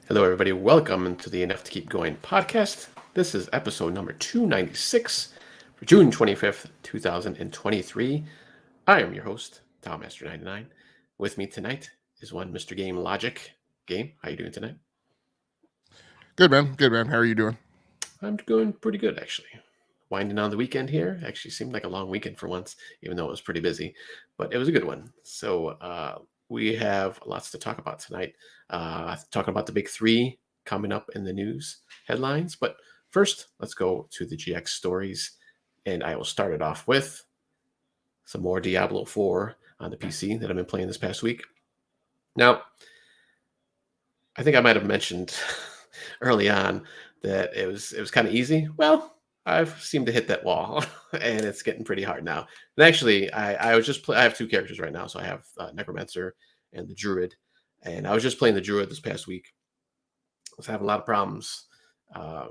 Hello, everybody. Welcome to the Enough to Keep Going podcast. This is episode number 296 for June 25th, 2023. I am your host, TomMaster99. With me tonight is one Mr. Game Logic. Game, how you doing tonight? Good, man. Good, man. How are you doing? I'm doing pretty good, actually. Winding on the weekend here. Actually seemed like a long weekend for once, even though it was pretty busy. But it was a good one. So we have lots to talk about tonight. Talking about the big three coming up in the news headlines. But first, let's go to the GX stories. And I will start it off with some more Diablo 4 on the PC that I've been playing this past week. Now, I think I might have mentioned early on that it was kind of easy. Well, I've seemed to hit that wall, and it's getting pretty hard now. And actually, I was just I have two characters right now, so I have Necromancer and the Druid, and I was just playing the Druid this past week. I was having a lot of problems uh,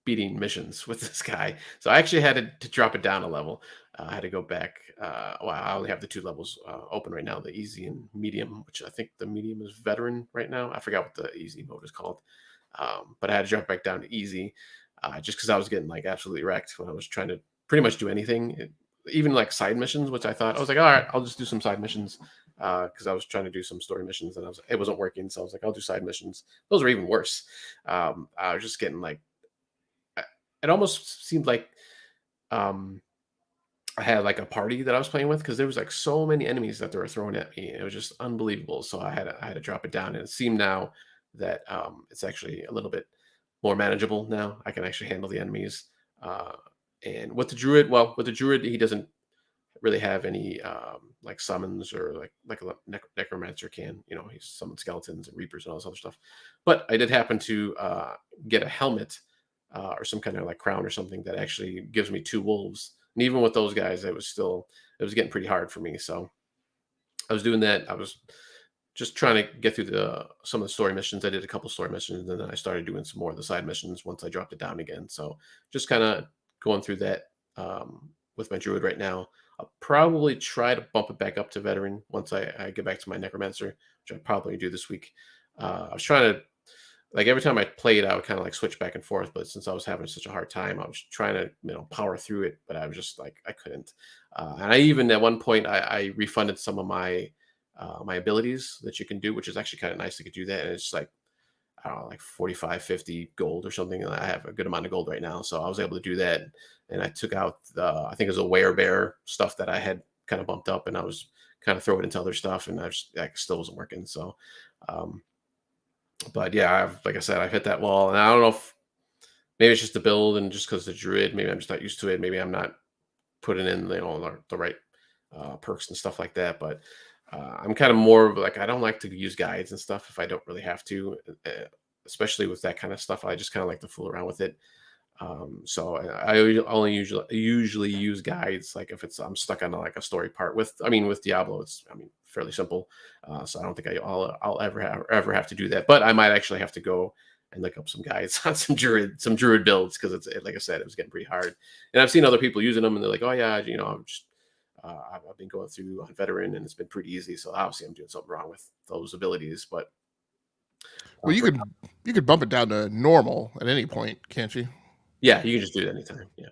beating missions with this guy, so I actually had to drop it down a level. I had to go back. Well, I only have the two levels open right now, the easy and medium, which I think the medium is veteran right now. I forgot what the easy mode is called. But I had to drop back down to easy just because I was getting like absolutely wrecked when I was trying to pretty much do anything, even like side missions, which I was like, all right, I'll just do some side missions because I was trying to do some story missions and it wasn't working. So I was like, I'll do side missions. Those are even worse. I was just getting like, it almost seemed like um, I had like a party that I was playing with because there was like so many enemies that they were throwing at me. It was just unbelievable. So I had to drop it down, and it seemed now that it's actually a little bit more manageable now. I can actually handle the enemies. Uh, and with the druid, he doesn't really have any like summons or like a necromancer can. You know, he's summoned skeletons and reapers and all this other stuff. But I did happen to get a helmet or some kind of like crown or something that actually gives me two wolves. And even with those guys, it was getting pretty hard for me. So I was doing that. I was just trying to get through the some of the story missions. I did a couple story missions, and then I started doing some more of the side missions once I dropped it down again. So just kind of going through that with my druid right now. I'll probably try to bump it back up to veteran once I get back to my necromancer, which I'll probably do this week. I was trying to like every time I played, I would kind of like switch back and forth. But since I was having such a hard time, I was trying to power through it, but I was just like I couldn't. And I even at one point I refunded some of my abilities that you can do, which is actually kind of nice to do that. And it's like I don't know, like 45, 50 gold or something. And I have a good amount of gold right now, so I was able to do that. And I took out the I think it was a werebear stuff that I had kind of bumped up, and I was kind of throw it into other stuff, and I still wasn't working. So. Um, but yeah, like I said, I've hit that wall, and I don't know if maybe it's just the build, and just because the druid, maybe I'm just not used to it. Maybe I'm not putting in the right perks and stuff like that. But I'm kind of more of like I don't like to use guides and stuff if I don't really have to, especially with that kind of stuff. I just kind of like to fool around with it. So I only usually use guides like if it's I'm stuck on like a story part with Diablo it's fairly simple, so I don't think I'll ever have to do that, but I might actually have to go and look up some guides on some druid builds because like I said, it was getting pretty hard, and I've seen other people using them and they're like, oh yeah, I'm just I've been going through on veteran and it's been pretty easy, so obviously I'm doing something wrong with those abilities, but Well, for you could bump it down to normal at any point, can't you? yeah, you can just do it anytime. Yeah.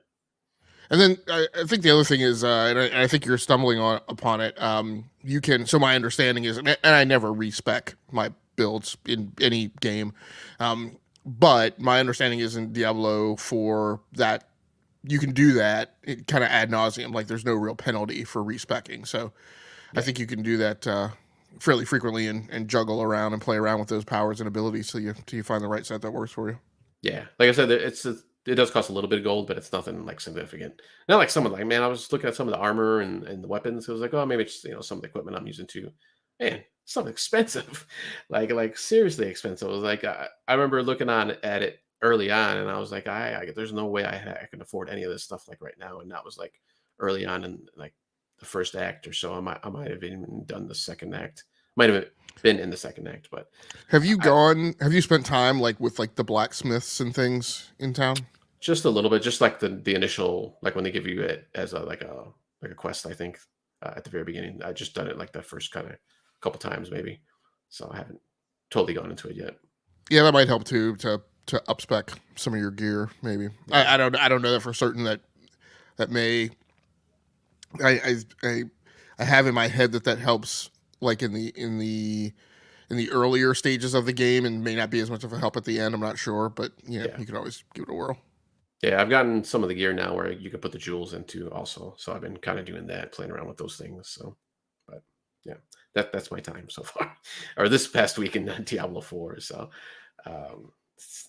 And then I think the other thing is, and I think you're stumbling upon it. You can. So my understanding is, and I never respec my builds in any game, but my understanding is in Diablo 4 that you can do that kind of ad nauseum. Like there's no real penalty for respecing. So I Yeah. think you can do that fairly frequently and juggle around and play around with those powers and abilities till you find the right set that works for you. Yeah, like I said, it does cost a little bit of gold, but it's nothing like significant. Not like some of like man, I was looking at some of the armor and the weapons. It was like, oh, maybe it's some of the equipment I'm using too. Man, something expensive, like seriously expensive. It was like I remember looking on at it early on, and I was like, there's no way I can afford any of this stuff like right now. And that was like early on in like the first act or so. I might have even done the second act. Might have been in the second act, but Have you I, gone? Have you spent time like with like the blacksmiths and things in town? just a little bit, just like the initial, like when they give you it as a quest. I think at the very beginning, I just done it like the first kind of couple times maybe, so I haven't totally gone into it yet. Yeah, that might help too to upspec some of your gear. Maybe Yeah. I don't know that for certain. That may I have in my head that helps like in the earlier stages of the game and may not be as much of a help at the end. I'm not sure, but Yeah. you could always give it a whirl. Yeah, I've gotten some of the gear now where you can put the jewels into also. So I've been kind of doing that, playing around with those things. So, but yeah, that's my time so far, or this past week in Diablo 4. So,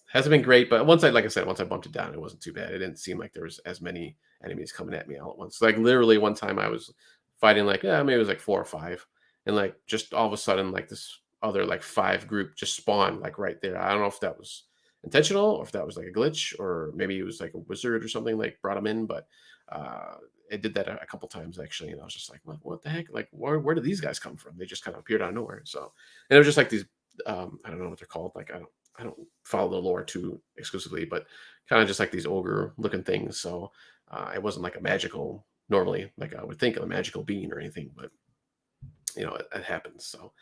hasn't been great, but like I said, once I bumped it down, it wasn't too bad. It didn't seem like there was as many enemies coming at me all at once. Like literally one time I was fighting like, yeah, maybe it was like 4 or 5, and like just all of a sudden like this other like 5 group just spawned like right there. I don't know if that was intentional or if that was like a glitch or maybe it was like a wizard or something like brought them in, but uh it did that a couple times actually, and I was just like, what the heck? Like, where did these guys come from? They just kind of appeared out of nowhere. So, and it was just like these, I don't know what they're called. Like, I don't follow the lore too exclusively, but kind of just like these ogre looking things. So, it wasn't like a magical normally, like I would think of a magical being or anything, but it happens. So,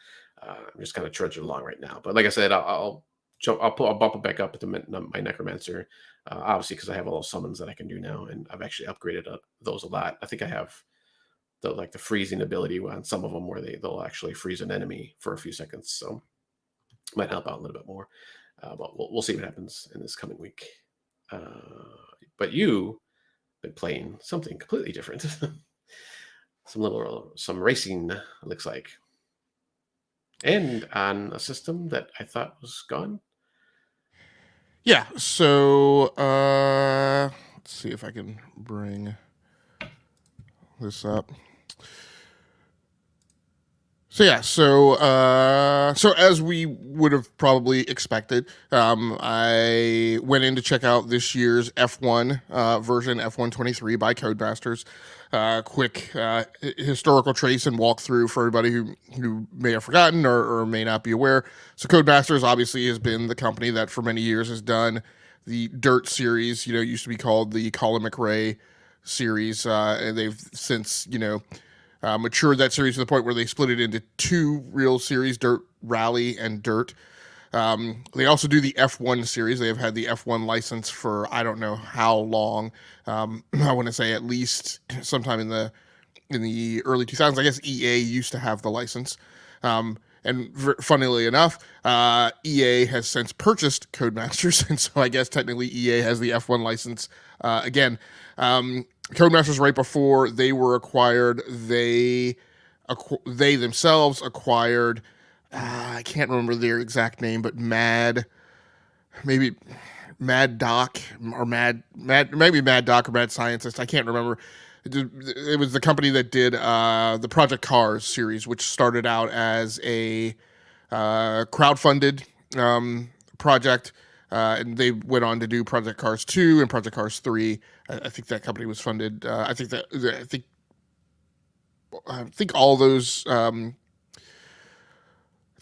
I'm just kind of trudging along right now. But like I said, I'll bump it back up to my necromancer, obviously because I have all those summons that I can do now, and I've actually upgraded those a lot. I think I have the freezing ability on some of them where they'll actually freeze an enemy for a few seconds, so might help out a little bit more. But we'll see what happens in this coming week. But you been playing something completely different. Some racing, it looks like, and on a system that I thought was gone. Yeah. So let's see if I can bring this up. So yeah, so as we would have probably expected, I went in to check out this year's F1 version, F123 by Codemasters. Quick historical trace and walkthrough for everybody who may have forgotten or may not be aware. So Codemasters obviously has been the company that for many years has done the Dirt series. It used to be called the Colin McRae series, and they've since matured that series to the point where they split it into 2 real series, Dirt Rally and Dirt. They also do the F1 series. They have had the F1 license for I don't know how long. I want to say at least sometime in the early 2000s. I guess EA used to have the license. And funnily enough, EA has since purchased Codemasters, and so I guess technically EA has the F1 license again. Codemasters, right before they were acquired, they themselves acquired. I can't remember their exact name, but maybe Mad Doc or maybe Mad Doc or Mad Scientist. I can't remember. It was the company that did the Project Cars series, which started out as a crowdfunded project, and they went on to do Project Cars 2 and Project Cars 3. I think that company was funded. I think all those. I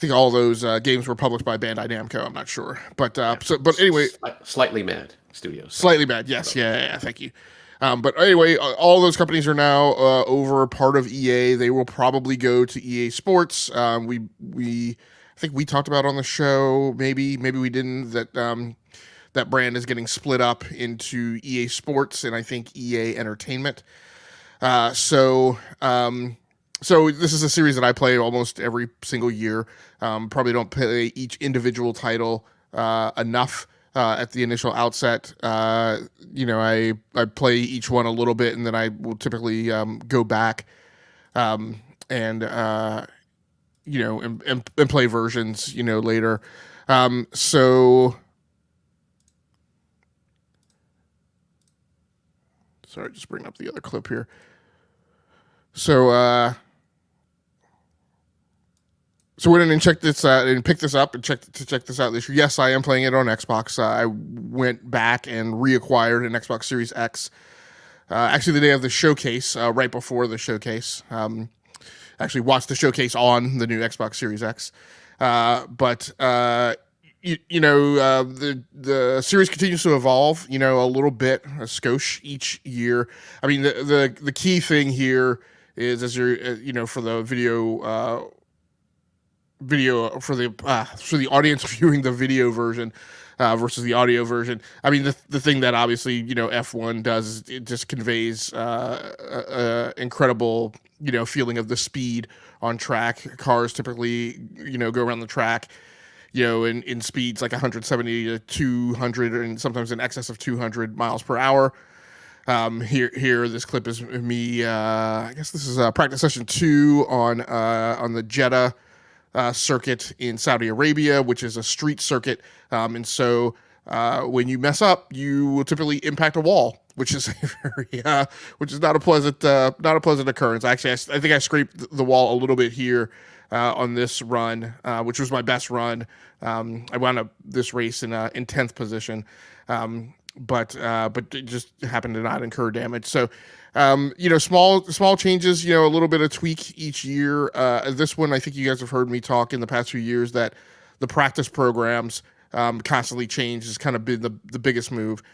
think all those games were published by Bandai Namco. I'm not sure, but Yeah. but anyway, Slightly Mad Studios. slightly bad. Yes, yeah, thank you. But anyway, all those companies are now over part of EA. They will probably go to EA Sports. I think we talked about on the show. Maybe we didn't. That brand is getting split up into EA Sports and I think EA Entertainment. So this is a series that I play almost every single year. Probably don't play each individual title enough at the initial outset. I play each one a little bit, and then I will typically go back and play versions later. Sorry, just bring up the other clip here. So went in and checked this and picked this up and check this out this year. Yes, I am playing it on Xbox. I went back and reacquired an Xbox Series X. Actually, the day of the showcase, right before the showcase. Actually, watched the showcase on the new Xbox Series X. The series continues to evolve. A little bit, a skosh each year. I mean, the key thing here is as you're for the video video for the audience viewing the video version versus the audio version. I mean, the thing that obviously, you know, F1 does is it just conveys incredible, you know, feeling of the speed on track. Cars typically, you know, go around the track, you know, in speeds like 170 to 200 and sometimes in excess of 200 miles per hour. Here, this clip is me. I guess this is practice session 2 on the Jeddah circuit in Saudi Arabia, which is a street circuit. And so when you mess up, you will typically impact a wall, which is which is not a pleasant occurrence. Actually, I think I scraped the wall a little bit here on this run, which was my best run. I wound up this race in 10th position. But it just happened to not incur damage. So, you know, small changes, you know, a little bit of tweak each year. This one, I think you guys have heard me talk in the past few years that the practice programs constantly change has kind of been the biggest move.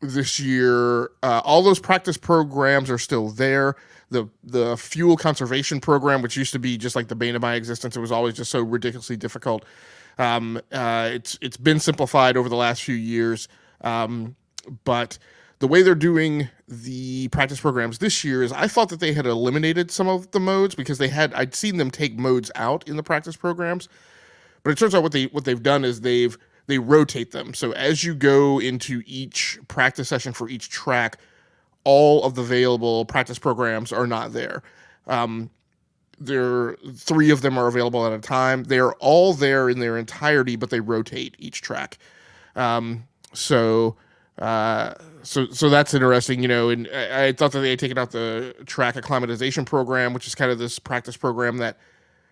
This year, all those practice programs are still there. The fuel conservation program, which used to be just like the bane of my existence, it was always just so ridiculously difficult. It's been simplified over the last few years, but the way they're doing the practice programs this year is I thought that they had eliminated some of the modes because I'd seen them take modes out in the practice programs, but it turns out what they've done is they rotate them. So as you go into each practice session for each track, all of the available practice programs are not there. There 3 of them are available at a time. They're all there in their entirety, but they rotate each track. So that's interesting, you know. And I thought that they had taken out the track acclimatization program, which is kind of this practice program that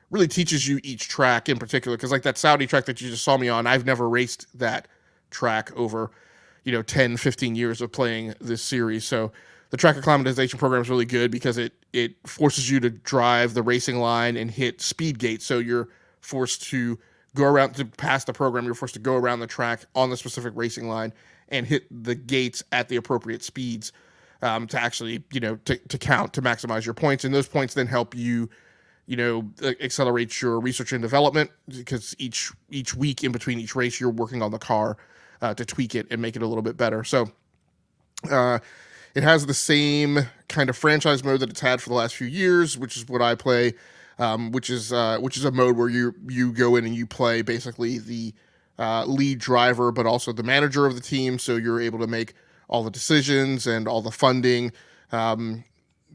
really teaches you each track in particular. Because like that Saudi track that you just saw me on, I've never raced that track over, you know, 10, 15 years of playing this series. So the track acclimatization program is really good because it forces you to drive the racing line and hit speed gates. So you're forced to go around to pass the program. You're forced to go around the track on the specific racing line and hit the gates at the appropriate speeds to actually, you know, to count, to maximize your points. And those points then help you, you know, accelerate your research and development because each week in between each race, you're working on the car to tweak it and make it a little bit better. So, it has the same kind of franchise mode that it's had for the last few years, which is what I play, which is a mode where you go in and you play basically the lead driver, but also the manager of the team. So you're able to make all the decisions and all the funding,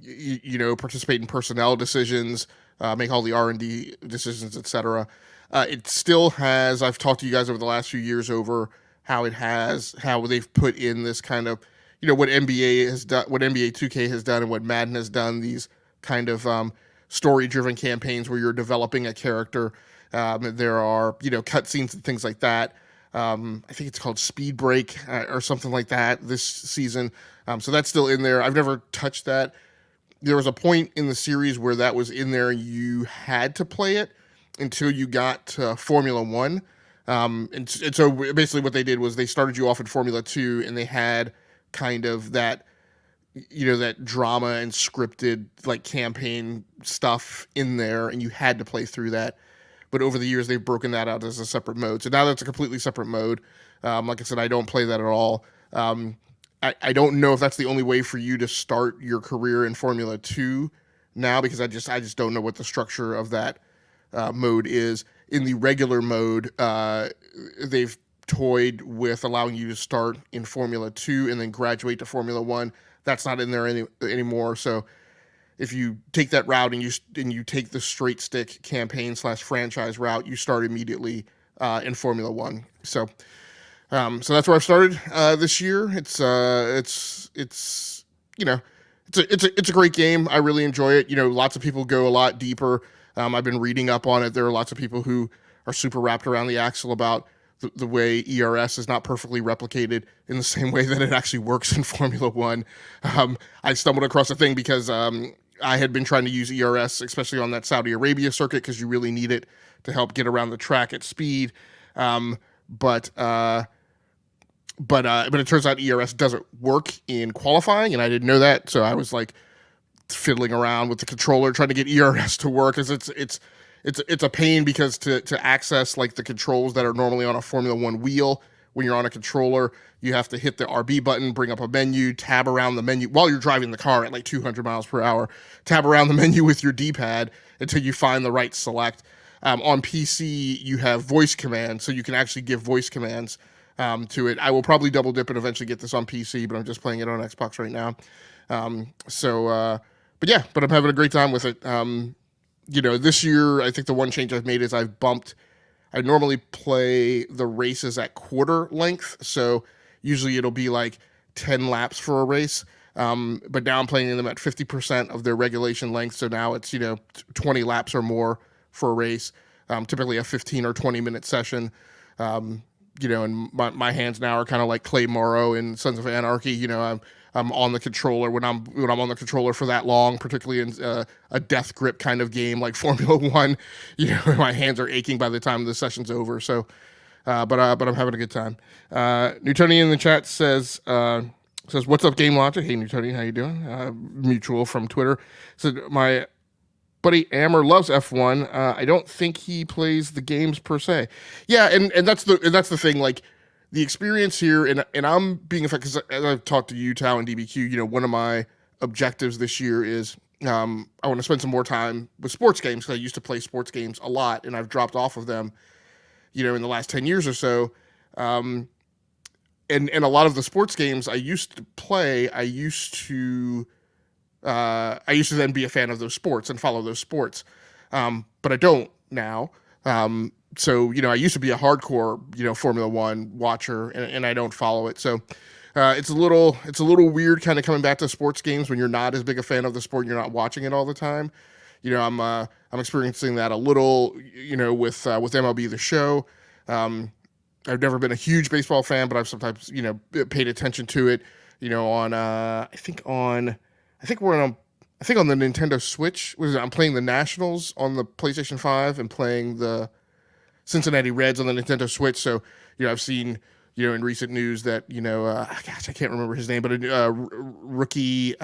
you know, participate in personnel decisions, make all the R&D decisions, etc. It still has. I've talked to you guys over the last few years over how they've put in this kind of, you know, what NBA has done, what NBA 2K has done, and what Madden has done. These kind of story-driven campaigns where you're developing a character. There are, you know, cutscenes and things like that. I think it's called Speed Break or something like that this season. So that's still in there. I've never touched that. There was a point in the series where that was in there. You had to play it until you got to Formula One. And so basically what they did was they started you off in Formula 2 and they had kind of that, you know, that drama and scripted like campaign stuff in there, and you had to play through that. But over the years, they've broken that out as a separate mode. So now that's a completely separate mode. Like I said, I don't play that at all. I don't know if that's the only way for you to start your career in Formula 2 now, because I just don't know what the structure of that mode is. In the regular mode, they've toyed with allowing you to start in Formula 2 and then graduate to Formula 1. That's not in there anymore. So if you take that route and you take the straight stick campaign / franchise route, you start immediately in Formula 1. So that's where I've started this year. It's you know, it's a great game. I really enjoy it. You know, lots of people go a lot deeper. I've been reading up on it. There are lots of people who are super wrapped around the axle about the way ERS is not perfectly replicated in the same way that it actually works in Formula 1. I stumbled across a thing because I had been trying to use ERS, especially on that Saudi Arabia circuit, because you really need it to help get around the track at speed. But it turns out ERS doesn't work in qualifying, and I didn't know that. So I was like fiddling around with the controller trying to get ERS to work, because it's a pain because to access like the controls that are normally on a Formula One wheel, when you're on a controller, you have to hit the RB button, bring up a menu, tab around the menu while you're driving the car at like 200 miles per hour, tab around the menu with your D-pad until you find the right select. On PC, you have voice commands, so you can actually give voice commands to it. I will probably double dip and eventually get this on PC, but I'm just playing it on Xbox right now. But I'm having a great time with it. This year, I think the one change I've made is I normally play the races at quarter length. So usually it'll be like 10 laps for a race. But now I'm playing them at 50% of their regulation length. So now it's, 20 laps or more for a race. Typically a 15 or 20 minute session. And my hands now are kind of like Clay Morrow in Sons of Anarchy. I'm on the controller when I'm on the controller for that long, particularly in a death grip kind of game like Formula One. My hands are aching by the time the session's over. So, but I'm having a good time. Newtonian in the chat says, "What's up, Game Logic?" Hey, Newtonian, how you doing? Mutual from Twitter said, "My buddy Amber loves F1. I don't think he plays the games per se." Yeah, and that's the thing. Like the experience here, and I'm being affected because as I've talked to you, Tao, and DBQ. One of my objectives this year is I want to spend some more time with sports games because I used to play sports games a lot, and I've dropped off of them. In the last 10 years or so. And a lot of the sports games I used to play, I used to then be a fan of those sports and follow those sports. But I don't now. So, I used to be a hardcore, Formula One watcher and I don't follow it. So, it's a little weird kind of coming back to sports games when you're not as big a fan of the sport and you're not watching it all the time. I'm experiencing that a little, with MLB The Show. I've never been a huge baseball fan, but I've sometimes, paid attention to it, on I think on the Nintendo Switch. I'm playing the Nationals on the PlayStation 5 and playing the Cincinnati Reds on the Nintendo Switch. So, I've seen, in recent news that, I can't remember his name, but a rookie,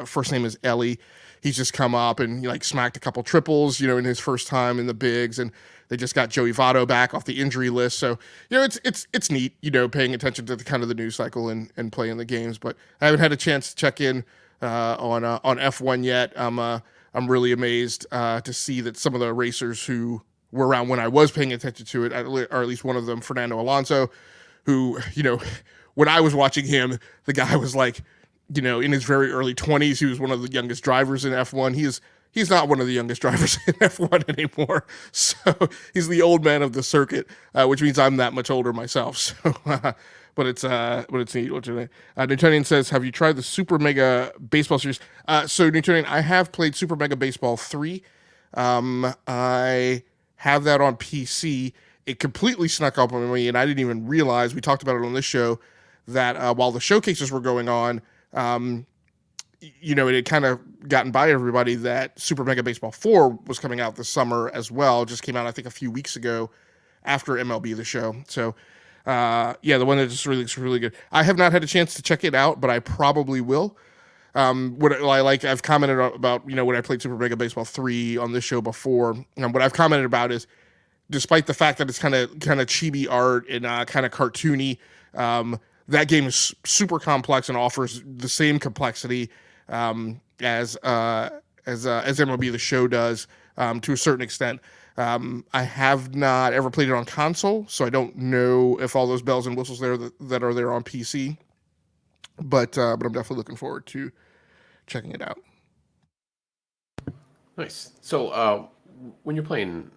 first name is Ellie. He's just come up and smacked a couple triples, in his first time in the bigs, and they just got Joey Votto back off the injury list. So, it's neat, paying attention to the kind of the news cycle and playing the games. But I haven't had a chance to check in on F1 yet. I'm really amazed to see that some of the racers who were around when I was paying attention to it, or at least one of them, Fernando Alonso, who, when I was watching him, the guy was like, in his very early 20s. He was one of the youngest drivers in F1. He's not one of the youngest drivers in F1 anymore. So he's the old man of the circuit, which means I'm that much older myself. So, but it's neat. Newtonian says, "Have you tried the Super Mega Baseball series?" So Newtonian, I have played Super Mega Baseball 3. I have that on PC. It completely snuck up on me, and I didn't even realize, we talked about it on this show, that while the showcases were going on, it had kind of gotten by everybody that Super Mega Baseball 4 was coming out this summer as well. It just came out, I think, a few weeks ago after MLB The Show. So, the one that just really looks really good. I have not had a chance to check it out, but I probably will. I've commented about, when I played Super Mega Baseball 3 on this show before, what I've commented about is, despite the fact that it's kind of chibi art and kind of cartoony, that game is super complex and offers the same complexity as MLB The Show does to a certain extent. I have not ever played it on console, so I don't know if all those bells and whistles there that are there on PC. But I'm definitely looking forward to checking it out. Nice. So when you're playing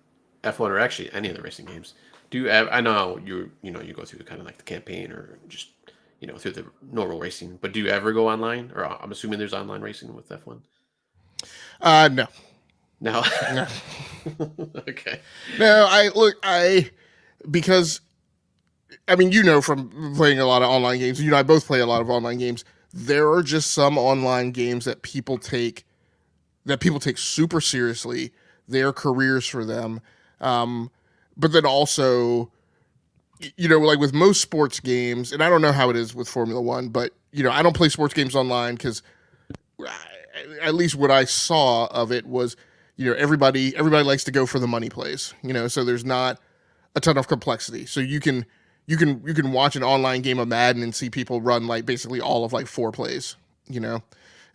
F1 or actually any of the racing games, do you have, I know you go through kind of like the campaign or just through the normal racing, but do you ever go online? Or I'm assuming there's online racing with F1. No. No. No. Okay. No, because from playing a lot of online games, I both play a lot of online games. There are just some online games that people take super seriously. They're careers for them. But then also, like with most sports games, and I don't know how it is with Formula One, but, I don't play sports games online because at least what I saw of it was, everybody likes to go for the money plays, so there's not a ton of complexity. So you can watch an online game of Madden and see people run like basically all of like 4 plays, and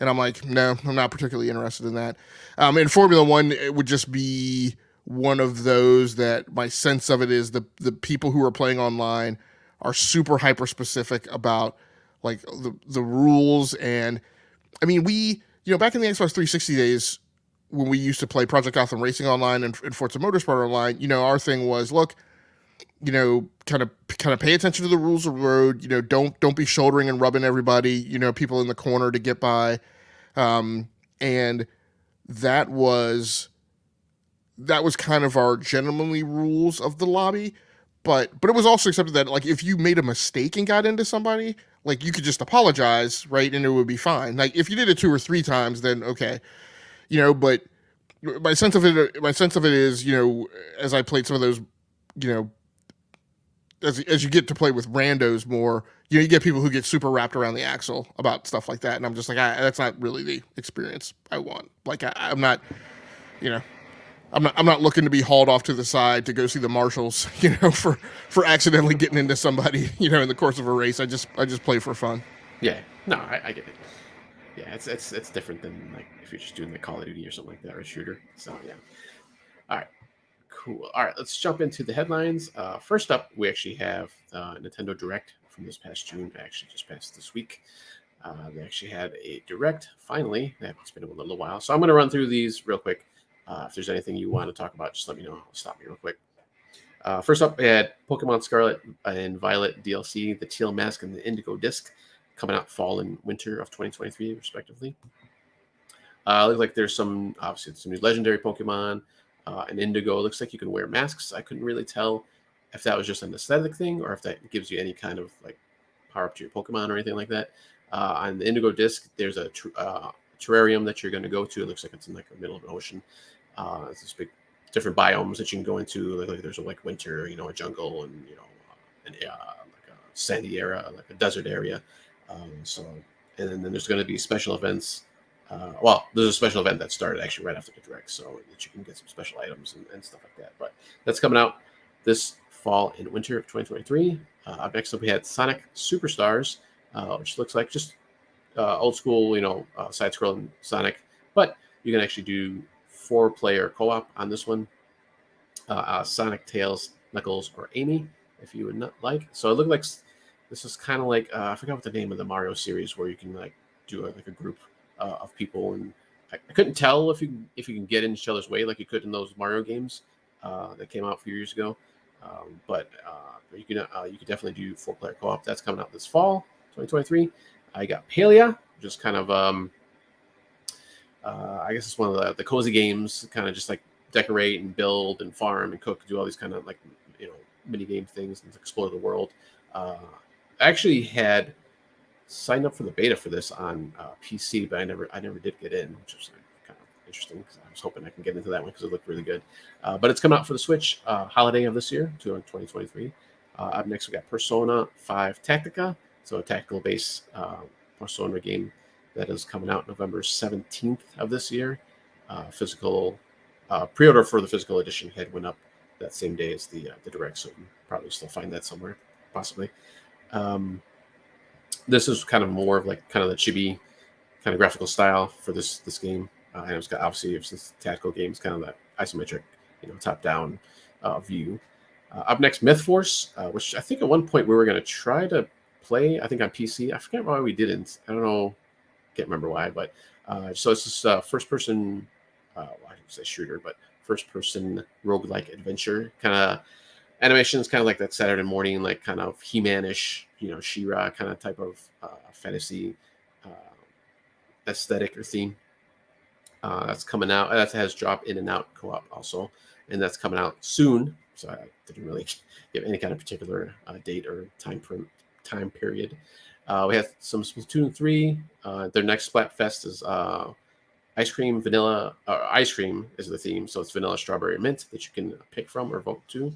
I'm like, no, I'm not particularly interested in that. In Formula One, it would just be one of those that my sense of it is the people who are playing online are super hyper specific about like the rules. And I mean, back in the Xbox 360 days when we used to play Project Gotham Racing online and Forza Motorsport online, our thing was, look, kind of pay attention to the rules of the road. Don't be shouldering and rubbing everybody, people in the corner to get by. And that was kind of our gentlemanly rules of the lobby. But it was also accepted that like if you made a mistake and got into somebody, like you could just apologize, right, and it would be fine. Like if you did it 2 or 3 times, then okay, But my sense of it is, as I played some of those, as you get to play with randos more, you get people who get super wrapped around the axle about stuff like that, and I'm just like, that's not really the experience I want. Like I'm not, I'm not looking to be hauled off to the side to go see the marshals, for accidentally getting into somebody, in the course of a race. I just play for fun. Yeah, no, I get it. Yeah, it's different than like if you're just doing like Call of Duty or something like that, or a shooter. So yeah. All right, cool. All right, let's jump into the headlines. First up, we actually have Nintendo Direct from this past June. Actually, just passed this week. They actually had a Direct finally. It's been a little while, so I'm going to run through these real quick. If there's anything you want to talk about, just let me know. Stop me real quick. First up, we had Pokemon Scarlet and Violet DLC, the Teal Mask and the Indigo Disc, coming out fall and winter of 2023, respectively. Looks like there's obviously some new legendary Pokemon. And Indigo, looks like you can wear masks. I couldn't really tell if that was just an aesthetic thing or if that gives you any kind of like power up to your Pokemon or anything like that. On the Indigo Disc, there's a terrarium that you're going to go to. It looks like it's in like the middle of an ocean. It's this big different biomes that you can go into. Like there's a winter, a jungle, and like a sandy area, like a desert area. And then there's going to be special events. There's a special event that started actually right after the Direct, so that you can get some special items and stuff like that. But that's coming out this fall and winter of 2023. Up next up, we had Sonic Superstars, which looks like just old school, side-scrolling Sonic, but you can actually do 4-player co-op on this one. Sonic, Tails, Knuckles, or Amy, if you would not like. So it looked like this is kind of like I forgot what the name of the Mario series where you can like do a group of people, and I couldn't tell if you can get in each other's way like you could in those Mario games that came out a few years ago. But you can definitely do 4-player co-op. That's coming out this fall, 2023. I got Palia, just kind of I guess it's one of the cozy games, kind of just like decorate and build and farm and cook, do all these kind of like mini game things and explore the world. I actually had signed up for the beta for this on PC, but I never did get in, which was kind of interesting because I was hoping I can get into that one because it looked really good. But it's coming out for the Switch holiday of this year, 2023. Up next, we got Persona 5 Tactica, so a tactical base Persona game that is coming out November 17th of this year. Physical pre-order for the physical edition went up that same day as the Direct, so you can probably still find that somewhere, possibly. This is kind of more of like kind of the chibi kind of graphical style for this game. And it's got, obviously, since tactical games, kind of that isometric, top-down view. Up next, Myth Force, which I think at one point we were going to try to play, I think on PC. I forget why we didn't. I don't know. Can't remember why. But so it's this first-person, I didn't say shooter, but first-person roguelike adventure kind of animations, kind of like that Saturday morning, like kind of He-Man-ish, She-Ra kind of type of fantasy aesthetic or theme. That's coming out. That has drop in and out co-op also, and that's coming out soon. So I didn't really give any kind of particular date or time period. We have some Splatoon 3. Their next Splatfest is ice cream, vanilla. Ice cream is the theme, so it's vanilla, strawberry, and mint that you can pick from or vote to.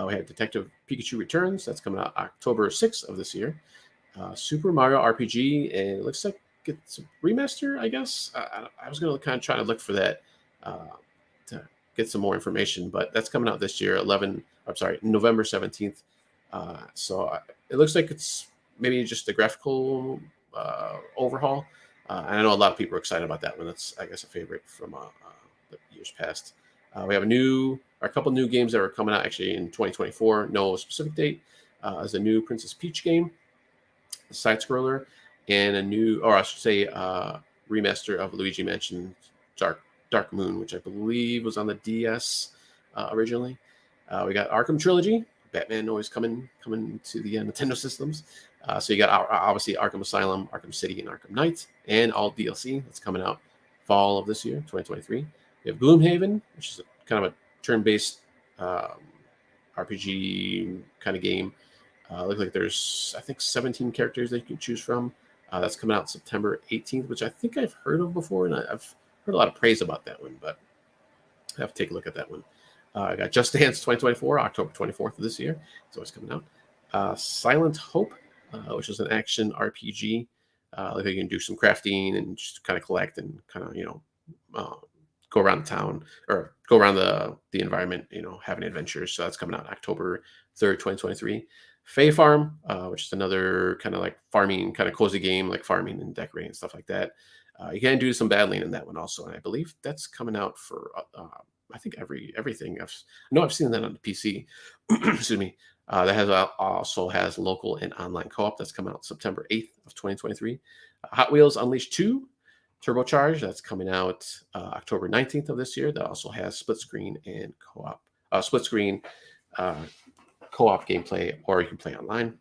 We have Detective Pikachu Returns. That's coming out October 6th of this year. Super Mario RPG, and it looks like it's a remaster, I guess. I was going to kind of try to look for that get some more information. But that's coming out this year, November 17th. So it looks like it's maybe just a graphical overhaul. And I know a lot of people are excited about that one. That's, I guess, a favorite from the years past. We have a couple new games that are coming out actually in 2024. No specific date. As a new Princess Peach game, a side scroller, and a new, or I should say, remaster of Luigi Mansion Dark Moon, which I believe was on the DS originally. We got Arkham Trilogy. Batman always coming to the Nintendo systems. So you got obviously Arkham Asylum, Arkham City, and Arkham Knight, and all DLC that's coming out fall of this year, 2023. We have Gloomhaven, which is kind of a turn-based RPG kind of game. Looks like there's, I think, 17 characters that you can choose from. That's coming out September 18th, which I think I've heard of before, and I've heard a lot of praise about that one, but I have to take a look at that one. I got Just Dance 2024, October 24th of this year. It's always coming out. Silent Hope, which is an action RPG. Like you can do some crafting and just kind of collect and kind of, go around the town or go around the environment, having adventures. So that's coming out October 3rd, 2023. Fae Farm, which is another kind of like farming, kind of cozy game, like farming and decorating and stuff like that. You can do some battling in that one also, and I believe that's coming out for I think everything. I've seen that on the PC. Excuse me. That also has local and online co-op. That's coming out September 8th of 2023. Hot Wheels Unleashed 2 Turbocharged. That's coming out October 19th of this year. That also has split screen and co-op. Co-op gameplay, or you can play online,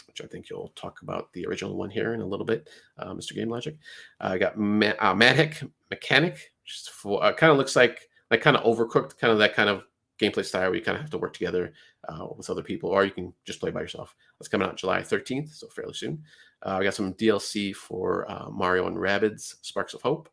which I think you'll talk about the original one here in a little bit, Mr. Game Logic. I got Manic Mechanic, which kind of looks like kind of Overcooked, kind of that kind of gameplay style where you kind of have to work together with other people, or you can just play by yourself. That's coming out July 13th, so fairly soon. We got some DLC for Mario and Rabbids Sparks of Hope.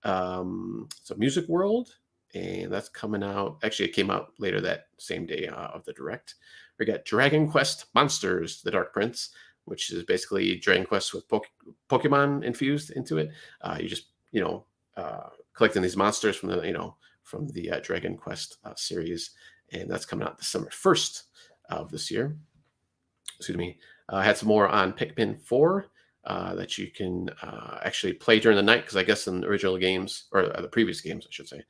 So Music World, and that's coming out. Actually, it came out later that same day of the Direct. We got Dragon Quest Monsters: The Dark Prince, which is basically Dragon Quest with Pokemon infused into it. You just collecting these monsters from the Dragon Quest series, and that's coming out December 1st of this year. Excuse me. I had some more on Pikmin 4 that you can actually play during the night, because I guess in the original games, or the previous games, I should say,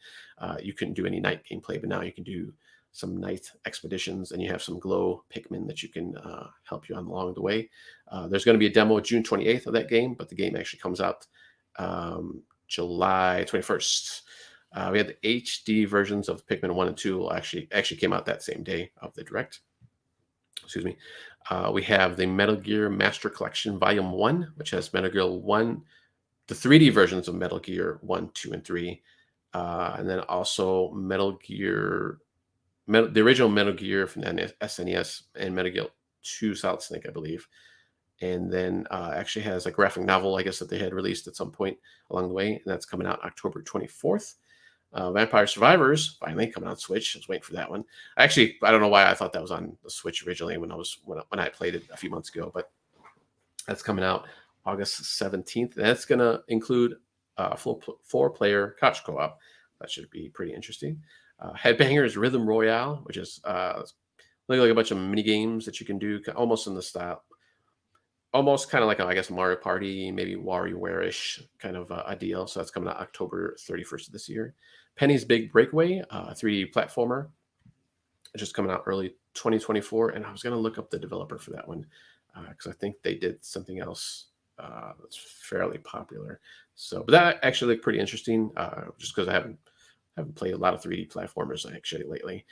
you couldn't do any night gameplay, but now you can do some night expeditions, and you have some glow Pikmin that you can help you on along the way. There's going to be a demo June 28th of that game, but the game actually comes out July 21st. We had the HD versions of Pikmin 1 and 2 actually came out that same day of the Direct. Excuse me. We have the Metal Gear Master Collection Volume 1, which has Metal Gear 1, the 3D versions of Metal Gear 1, 2, and 3. And then also the original Metal Gear from the SNES and Metal Gear 2 Solid Snake, I believe. And then actually has a graphic novel, I guess, that they had released at some point along the way. And that's coming out October 24th. Vampire Survivors finally coming on Switch. I was waiting for that one. I don't know why I thought that was on the Switch originally when I played it a few months ago, but that's coming out August 17th. And that's going to include full 4-player couch co-op. That should be pretty interesting. Headbangers Rhythm Royale, which is like a bunch of mini games that you can do, almost in the style, almost kind of like, I guess, Mario Party, maybe WarioWare-ish kind of a deal. So that's coming out October 31st of this year. Penny's Big Breakaway, 3D platformer, just coming out early 2024. And I was going to look up the developer for that one because I think they did something else that's fairly popular. So, but that actually looked pretty interesting, just because I haven't played a lot of 3D platformers actually lately.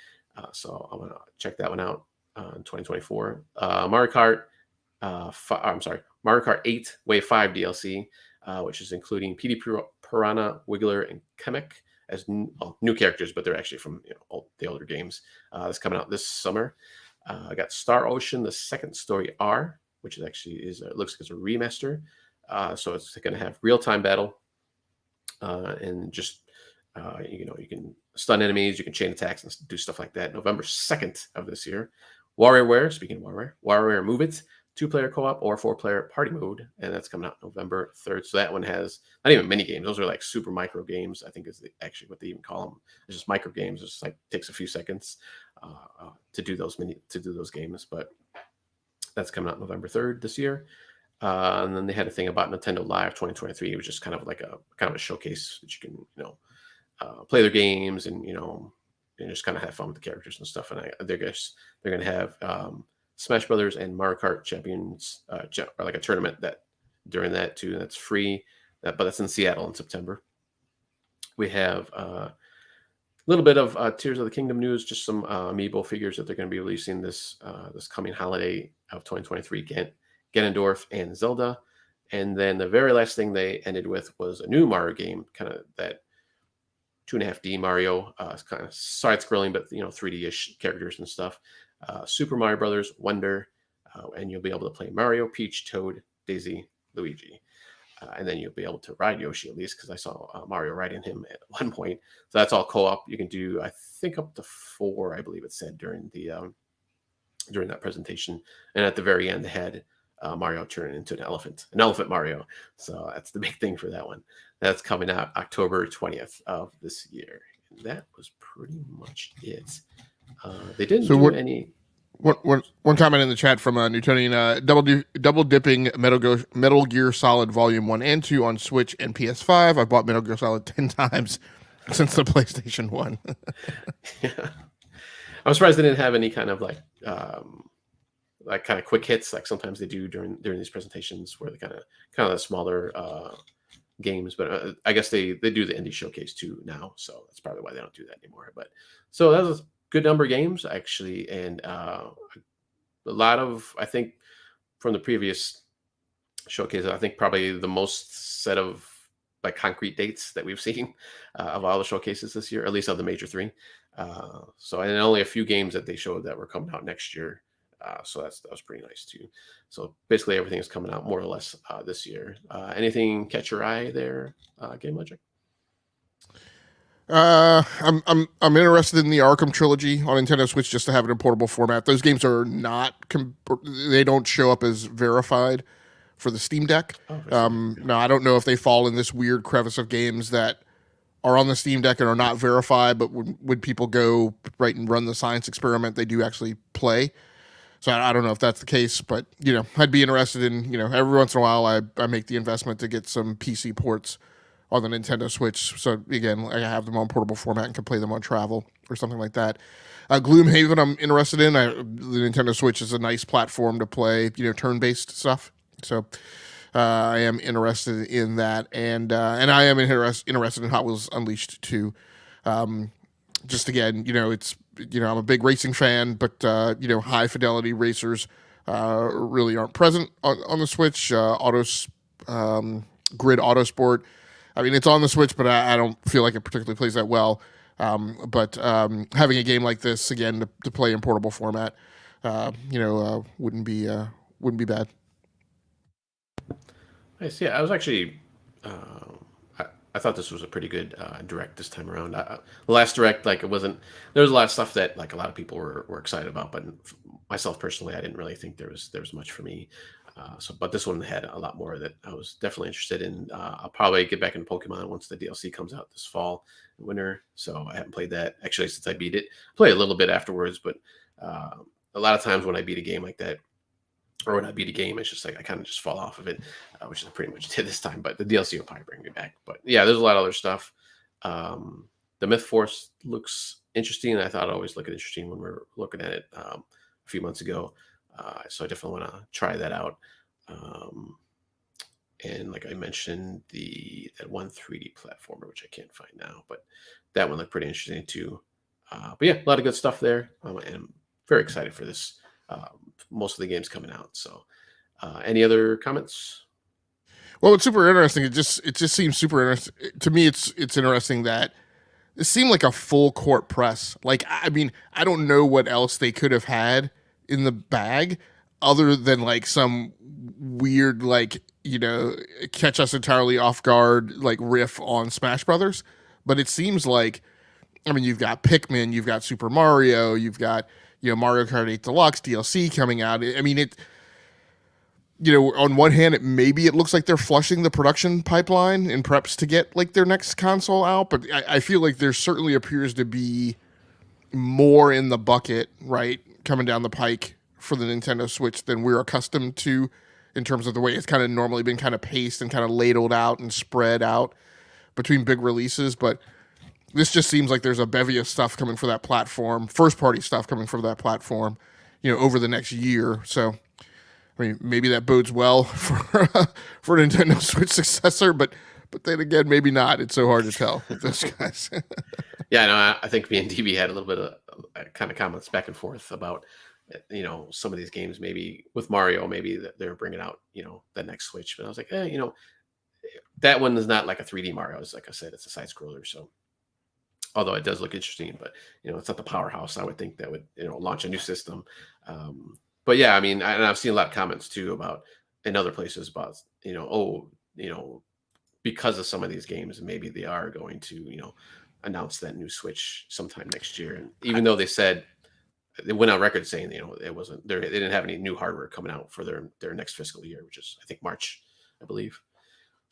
So I'm going to check that one out in 2024. Mario Kart 8 Wave 5 DLC, which is including PD Piranha, Wiggler, and Kamek as new characters, but they're actually from the older games. That's coming out this summer. I got Star Ocean: The Second Story R, which looks like it's a remaster. So it's going to have real-time battle, and just you can stun enemies, you can chain attacks, and do stuff like that. November 2nd of this year. WarioWare, speaking of WarioWare, Move It, 2-player co-op or 4-player party mode, and that's coming out November 3rd. So that one has not even mini games; those are like super micro games. I think is actually what they even call them. It's just micro games. It's just like takes a few seconds to do those games, but that's coming out November 3rd this year. And then they had a thing about Nintendo Live 2023. It was just kind of like a showcase that you can play their games and and just kind of have fun with the characters and stuff. And they're going to have Smash Brothers and Mario Kart Champions, or like a tournament that during that too. And that's free, but that's in Seattle in September. We have a little bit of Tears of the Kingdom news, just some amiibo figures that they're going to be releasing this coming holiday of 2023. Ganondorf and Zelda. And then the very last thing they ended with was a new Mario game, kind of that 2.5D Mario. It's kind of side-scrolling, but 3D-ish characters and stuff. Super Mario Brothers Wonder, and you'll be able to play Mario, Peach, Toad, Daisy, Luigi. And then you'll be able to ride Yoshi, at least, because I saw Mario riding him at one point. So that's all co-op. You can do, I think, up to 4, I believe it said during that presentation. And at the very end, they had Mario turn into an elephant Mario. So that's the big thing for that one. That's coming out October 20th of this year. And that was pretty much it. They didn't do any. One comment in the chat from Newtonian, double dipping Metal Gear Solid Volume 1 and 2 on Switch and PS5. I've bought Metal Gear Solid 10 times since the PlayStation 1. Yeah. I'm surprised they didn't have any kind of like kind of quick hits, like sometimes they do during these presentations, where they kind of the smaller games. But I guess they do the indie showcase too now, so that's probably why they don't do that anymore. But so that was a good number of games actually, and a lot of, I think, from the previous showcase, I think probably the most set of like concrete dates that we've seen of all the showcases this year, at least of the major 3. So and only a few games that they showed that were coming out next year. So that was pretty nice too. So basically everything is coming out more or less this year. Anything catch your eye there, Game Logic? I'm interested in the Arkham trilogy on Nintendo Switch, just to have it in portable format. Those games are not they don't show up as verified for the Steam Deck. Now I don't know if they fall in this weird crevice of games that are on the Steam Deck and are not verified, but when people go right and run the science experiment, they do actually play. So I don't know if that's the case, but I'd be interested in every once in a while I make the investment to get some PC ports on the Nintendo Switch. So again, I have them on portable format and can play them on travel or something like that. Gloomhaven I'm interested in. The Nintendo Switch is a nice platform to play turn-based stuff. So I am interested in that, and I am interested in Hot Wheels Unleashed too. Just again, it's I'm a big racing fan, but high fidelity racers really aren't present on the Switch. Grid Autosport, I mean, it's on the Switch, but I don't feel like it particularly plays that well. But having a game like this again to play in portable format, wouldn't be bad. Nice. Yeah, I was actually. I thought this was a pretty good direct this time around. The last direct, like, it wasn't. There was a lot of stuff that like a lot of people were excited about, but myself personally, I didn't really think there was much for me. But this one had a lot more that I was definitely interested in. I'll probably get back into Pokemon once the DLC comes out this fall, winter. So I haven't played that actually since I beat it. Play a little bit afterwards, but a lot of times when I beat a game like that, or when I beat a game, it's just like I kind of just fall off of it, which is pretty much did this time. But the DLC will probably bring me back. But yeah, there's a lot of other stuff. The Myth Force looks interesting. I thought it always looked interesting when we were looking at it a few months ago. So I definitely want to try that out. And like I mentioned, that one 3D platformer, which I can't find now, but that one looked pretty interesting too. But yeah, a lot of good stuff there. And I'm very excited for this. Most of the games coming out. So any other comments? Well, it's super interesting. It just seems super interesting to me. It's interesting that it seemed like a full court press. Like, I mean, I don't know what else they could have had in the bag other than like some weird, like, catch us entirely off guard, like riff on Smash Brothers. But it seems like, I mean, you've got Pikmin, you've got Super Mario, you've got Mario Kart 8 Deluxe DLC coming out. I mean, on one hand, maybe it looks like they're flushing the production pipeline in preps to get like their next console out, but I feel like there certainly appears to be more in the bucket, right, coming down the pike for the Nintendo Switch than we're accustomed to in terms of the way it's kind of normally been kind of paced and kind of ladled out and spread out between big releases. But this just seems like there's a bevy of stuff coming for that platform, first party stuff coming for that platform, over the next year. So, I mean, maybe that bodes well for Nintendo Switch successor, but then again, maybe not. It's so hard to tell with those guys. Yeah, no, I think me and DB had a little bit of kind of comments back and forth about, some of these games, maybe with Mario, maybe that they're bringing out, the next Switch. But I was like, that one is not like a 3D Mario. It's like I said, it's a side scroller. So, although it does look interesting, but it's not the powerhouse I would think that would launch a new system. But yeah, I mean, and I've seen a lot of comments too about in other places about because of some of these games, maybe they are going to announce that new Switch sometime next year. And even though they said they went on record saying it wasn't they didn't have any new hardware coming out for their next fiscal year, which is I think March, I believe,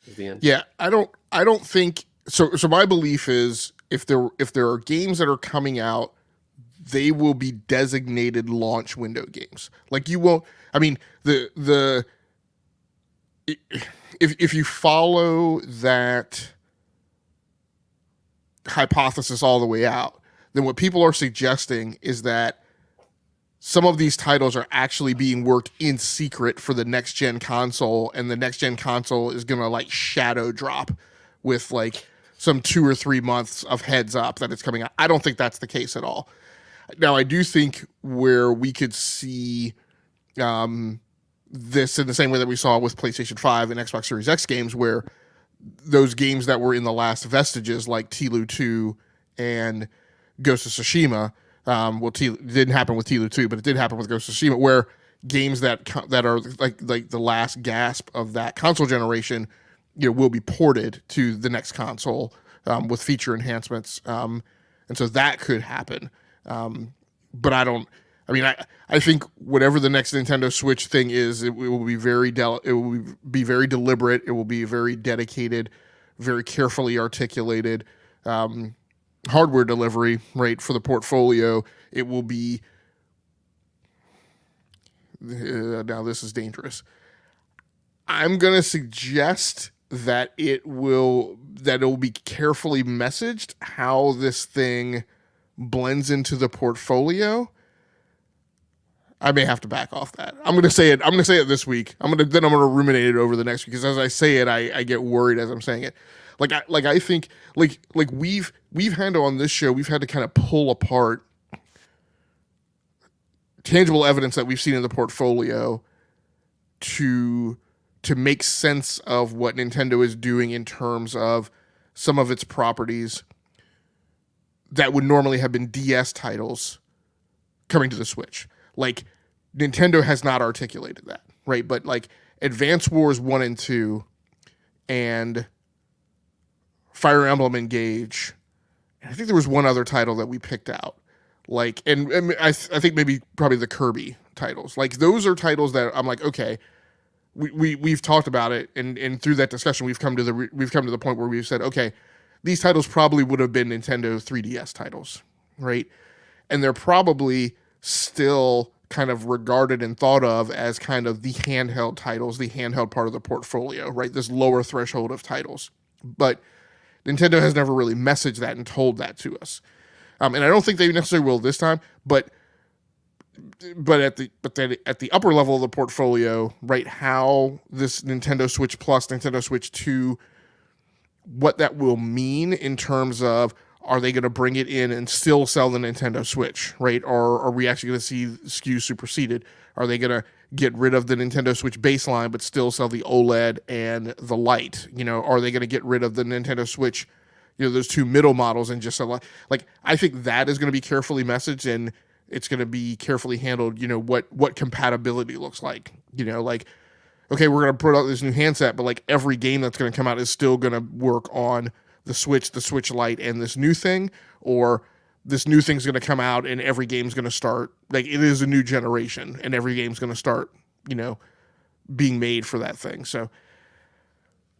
is the end. Yeah, I don't think so. So my belief is if there are games that are coming out, they will be designated launch window games. Like you won't. I mean, if you follow that hypothesis all the way out, then what people are suggesting is that some of these titles are actually being worked in secret for the next gen console, and the next gen console is gonna like shadow drop with like some 2 or 3 months of heads up that it's coming out. I don't think that's the case at all. Now, I do think where we could see this in the same way that we saw with PlayStation 5 and Xbox Series X games, where those games that were in the last vestiges, like Tilu 2 and Ghost of Tsushima, it didn't happen with Tilu 2, but it did happen with Ghost of Tsushima, where games that are like the last gasp of that console generation, will be ported to the next console with feature enhancements, and so that could happen. But I think whatever the next Nintendo Switch thing is, it will be very deliberate. It will be very dedicated, very carefully articulated hardware delivery, right, for the portfolio. It will be now this is dangerous. I'm going to suggest that it will be carefully messaged how this thing blends into the portfolio. I may have to back off that. I'm going to say it this week. I'm going to ruminate it over the next week, because as I say it, I get worried as I'm saying it. I think we've had on this show, we've had to kind of pull apart tangible evidence that we've seen in the portfolio to make sense of what Nintendo is doing in terms of some of its properties that would normally have been DS titles coming to the Switch. Like, Nintendo has not articulated that, right? But like Advance Wars 1 and 2 and Fire Emblem Engage, and I think there was one other title that we picked out. Like, and I think maybe probably the Kirby titles. Like, those are titles that I'm like, okay, we've talked about it, and through that discussion, we've come to the point where we've said, okay, these titles probably would have been Nintendo 3DS titles, right? And they're probably still kind of regarded and thought of as kind of the handheld titles, the handheld part of the portfolio, right? This lower threshold of titles. But Nintendo has never really messaged that and told that to us. And I don't think they necessarily will this time, but at the upper level of the portfolio, right, how this Nintendo Switch Plus, Nintendo Switch 2, what that will mean in terms of, are they going to bring it in and still sell the Nintendo Switch, right? Or are we actually going to see SKUs superseded? Are they going to get rid of the Nintendo Switch baseline but still sell the OLED and the Lite? Are they going to get rid of the Nintendo Switch, those two middle models and just sell? Like, I think that is going to be carefully messaged, and it's going to be carefully handled, what compatibility looks like. Like, okay, we're going to put out this new handset, but like every game that's going to come out is still going to work on the Switch Lite, and this new thing, or this new thing's going to come out and every game's going to start, like, it is a new generation and every game's going to start, being made for that thing. So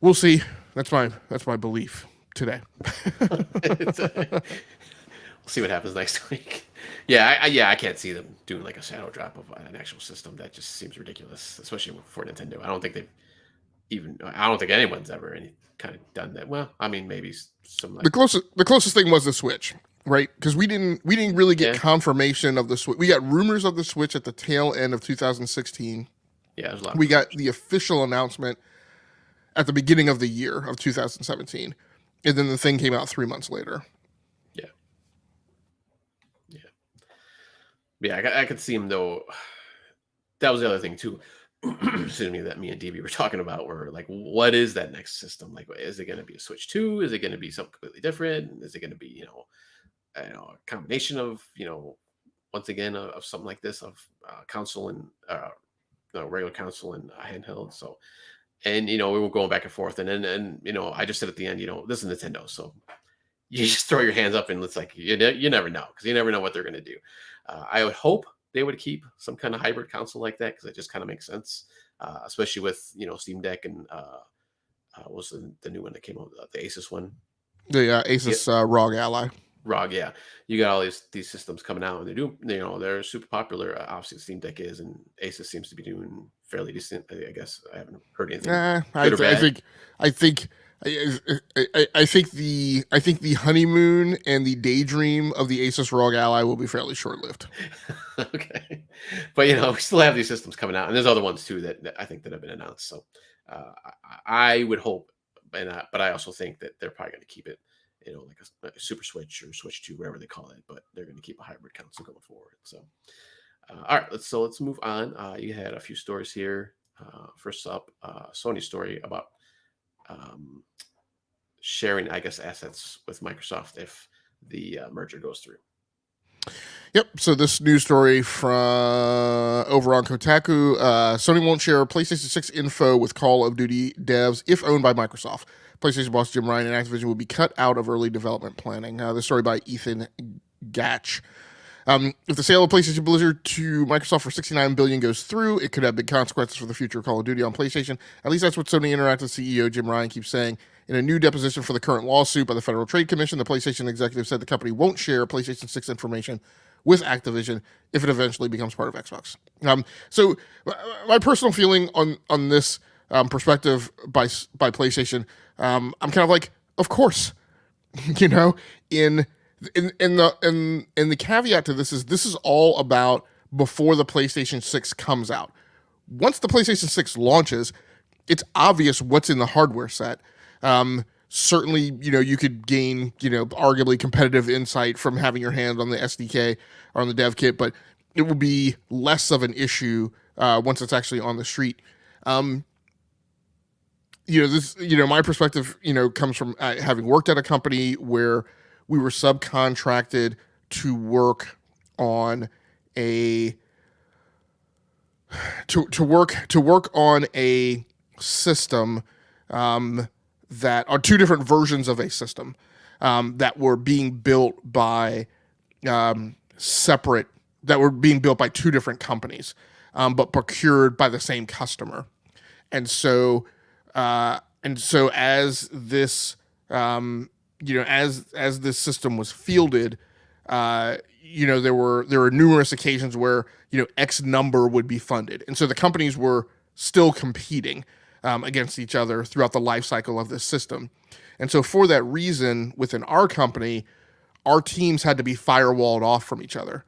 we'll see. That's my belief today. We'll see what happens next week. Yeah, I can't see them doing like a shadow drop of an actual system. That just seems ridiculous, especially for Nintendo. I don't think anyone's ever any kind of done that. Well, I mean, maybe some like The closest thing was the Switch, right? Because we didn't really get Yeah. confirmation of the Switch. We got rumors of the Switch at the tail end of 2016. yeah, there's a lot. We got the official announcement at the beginning of the year of 2017, and then the thing came out 3 months later. Yeah, I could see him though. That was the other thing too. Excuse me, that me and DB were talking about. Were like, what is that next system? Like, is it going to be a Switch 2? Is it going to be something completely different? Is it going to be, a combination of, once again, of something like this, of console and regular console and handheld. So, and we were going back and forth, and I just said at the end, this is Nintendo, so you just throw your hands up and it's like you never know, because you never know what they're going to do. I would hope they would keep some kind of hybrid console like that, because it just kind of makes sense, especially with Steam Deck and what was the new one that came out, the Asus one, The Asus ROG Ally. ROG. Yeah, you got all these systems coming out, and they're super popular. Obviously, Steam Deck is, and Asus seems to be doing fairly decent. I guess I haven't heard anything. I think the honeymoon and the daydream of the Asus ROG Ally will be fairly short-lived. Okay, but we still have these systems coming out, and there's other ones too that I think that have been announced. So I would hope, but I also think that they're probably going to keep it, like a Super Switch or Switch 2, whatever they call it. But they're going to keep a hybrid console going forward. So all right, let's move on. You had a few stories here. First up, Sony story about sharing, I guess, assets with Microsoft if the merger goes through. Yep. So this news story from over on Kotaku, Sony won't share PlayStation 6 info with Call of Duty devs if owned by Microsoft. PlayStation boss Jim Ryan and Activision will be cut out of early development planning. This story by Ethan Gatch. If the sale of PlayStation Blizzard to Microsoft for $69 billion goes through, it could have big consequences for the future of Call of Duty on PlayStation. At least that's what Sony Interactive CEO Jim Ryan keeps saying. In a new deposition for the current lawsuit by the Federal Trade Commission, the PlayStation executive said the company won't share PlayStation 6 information with Activision if it eventually becomes part of Xbox. So my personal feeling on this perspective by PlayStation, I'm kind of like, of course, in the caveat to this is all about before the PlayStation 6 comes out. Once the PlayStation 6 launches, it's obvious what's in the hardware set. Certainly, you could gain, arguably competitive insight from having your hand on the SDK or on the dev kit, but it will be less of an issue once it's actually on the street. My perspective, comes from having worked at a company where we were subcontracted to work on a system that are two different versions of a system that were being built by two different companies, but procured by the same customer. And so as this as this system was fielded, there were numerous occasions where X number would be funded, and so the companies were still competing against each other throughout the life cycle of this system. And so for that reason, within our company, our teams had to be firewalled off from each other.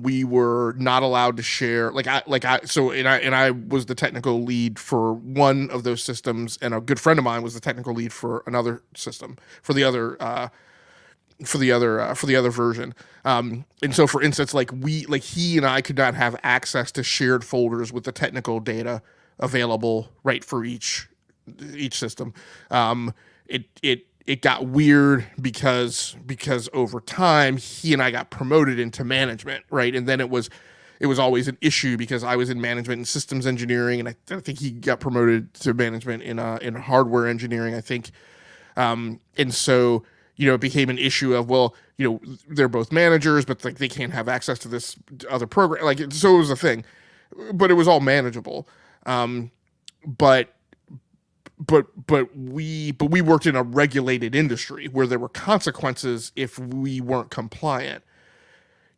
We were not allowed to share. I was the technical lead for one of those systems, and a good friend of mine was the technical lead for another system for the other version. And so, for instance, he and I could not have access to shared folders with the technical data available right for each system. It got weird because over time he and I got promoted into management, right? And then it was always an issue because I was in management and systems engineering, and I think he got promoted to management in hardware engineering, I think. And so it became an issue of, they're both managers, but they can't have access to this other program. So it was a thing, but it was all manageable. but we worked in a regulated industry where there were consequences if we weren't compliant.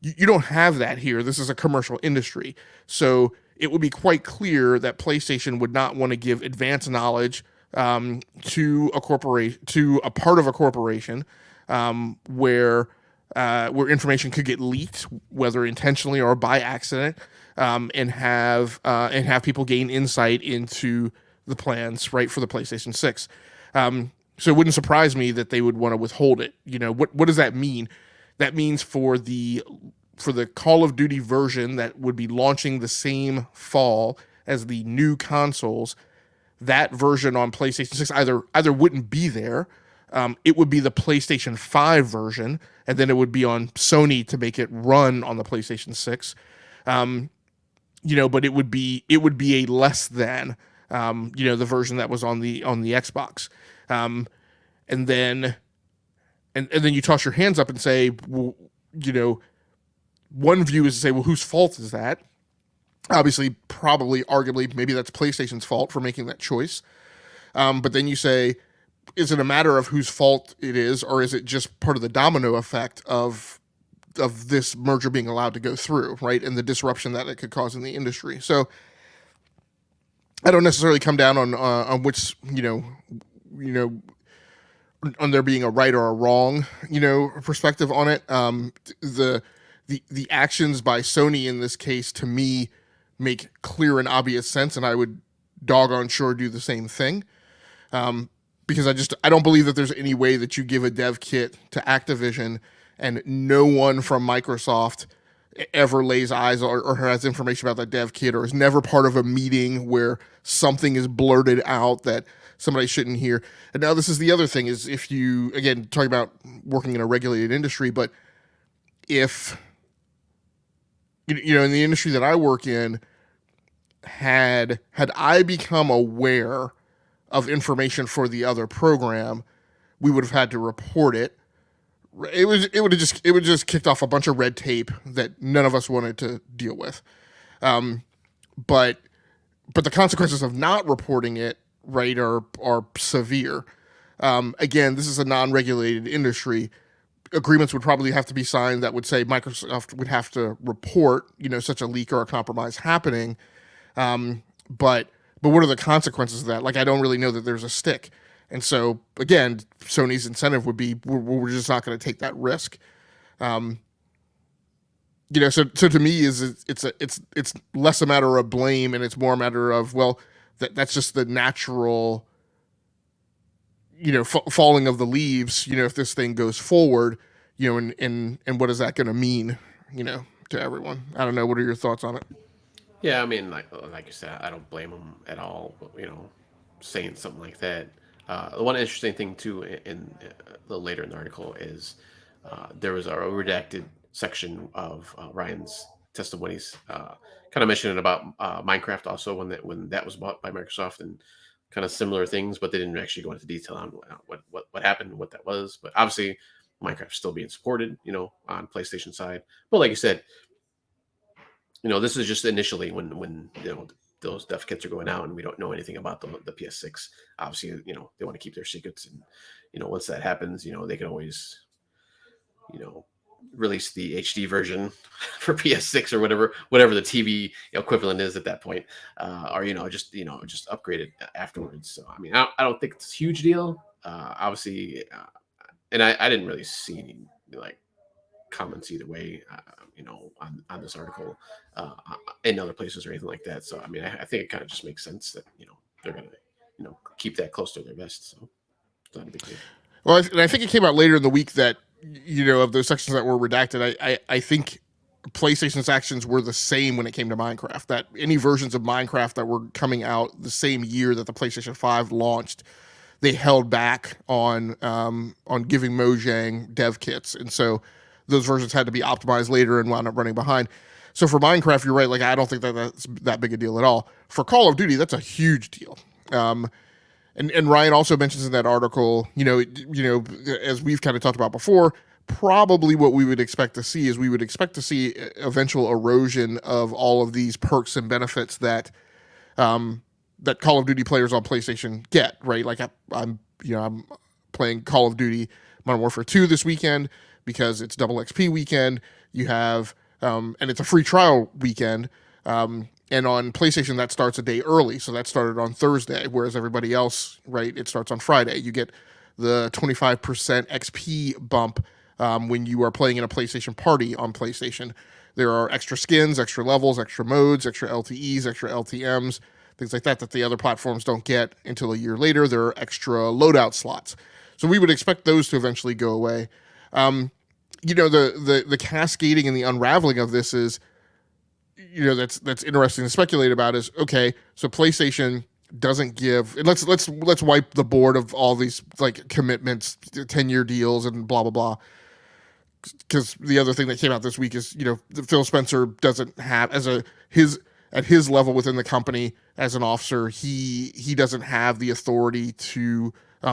You don't have that here. This is a commercial industry, so it would be quite clear that PlayStation would not want to give advance knowledge to a corporation, to a part of a corporation, where information could get leaked, whether intentionally or by accident, and have people gain insight into the plans, right, for the PlayStation 6. So it wouldn't surprise me that they would want to withhold it. What does that mean? That means for the Call of Duty version that would be launching the same fall as the new consoles, that version on PlayStation 6 either wouldn't be there. It would be the PlayStation 5 version, and then it would be on Sony to make it run on the PlayStation 6. But it would be a less than the version that was on the Xbox. And then you toss your hands up and say, well, one view is to say, well, whose fault is that? Obviously, probably, arguably, maybe that's PlayStation's fault for making that choice. But then you say, is it a matter of whose fault it is, or is it just part of the domino effect of this merger being allowed to go through, right? And the disruption that it could cause in the industry. So I don't necessarily come down on which, on there being a right or a wrong, perspective on it. The actions by Sony in this case, to me, make clear and obvious sense, and I would doggone sure do the same thing. Because I don't believe that there's any way that you give a dev kit to Activision and no one from Microsoft ever lays eyes or has information about that dev kit, or is never part of a meeting where something is blurted out that somebody shouldn't hear. And now this is the other thing, is if you, again, talking about working in a regulated industry, but if, in the industry that I work in, had I become aware of information for the other program, we would have had to report it. It would have just kicked off a bunch of red tape that none of us wanted to deal with. But the consequences of not reporting it, right, are severe. Again, this is a non-regulated industry. Agreements would probably have to be signed that would say Microsoft would have to report, such a leak or a compromise happening. But what are the consequences of that? Like, I don't really know that there's a stick. And so, again, Sony's incentive would be, we're just not going to take that risk. So to me, it's less a matter of blame, and it's more a matter of, well, that's just the natural, falling of the leaves, if this thing goes forward, and what is that going to mean, to everyone? I don't know. What are your thoughts on it? Yeah, I mean, like you said, I don't blame them at all. Saying something like that. The one interesting thing too, in a little later in the article, is there was a redacted section of Ryan's testimonies, kind of mentioning about Minecraft also when that was bought by Microsoft, and kind of similar things, but they didn't actually go into detail on what happened, what that was. But obviously, Minecraft's still being supported, on PlayStation side. But like you said, this is just initially when those dev kits are going out and we don't know anything about the PS6. Obviously, they want to keep their secrets, and once that happens, they can always release the HD version for PS6 or whatever the TV equivalent is at that point, or just upgrade it afterwards. So I mean, I don't think it's a huge deal. Obviously, and I didn't really see any comments either way, on this article, in other places or anything like that. So I mean, I think it kind of just makes sense that they're gonna keep that close to their vest. So it's not a big deal. Well, I think it came out later in the week that of those sections that were redacted, I think PlayStation's actions were the same when it came to Minecraft. That any versions of Minecraft that were coming out the same year that the PlayStation 5 launched, they held back on giving Mojang dev kits, and so those versions had to be optimized later and wound up running behind. So for Minecraft, you're right. Like, I don't think that's that big a deal at all. For Call of Duty, that's a huge deal. And Ryan also mentions in that article, as we've kind of talked about before, probably what we would expect to see is eventual erosion of all of these perks and benefits that that Call of Duty players on PlayStation get, right? Like I'm playing Call of Duty Modern Warfare 2 this weekend because it's double XP weekend. You have and it's a free trial weekend. And on PlayStation, that starts a day early. So that started on Thursday, whereas everybody else, right, it starts on Friday. You get the 25% XP bump when you are playing in a PlayStation party on PlayStation. There are extra skins, extra levels, extra modes, extra LTEs, extra LTMs, things like that that the other platforms don't get until a year later. There are extra loadout slots. So we would expect those to eventually go away. The cascading and the unraveling of this is, that's interesting to speculate about is, okay, so PlayStation doesn't give, and let's wipe the board of all these like commitments, 10-year deals and blah blah blah, because the other thing that came out this week is Phil Spencer doesn't have at his level within the company as an officer, he doesn't have the authority to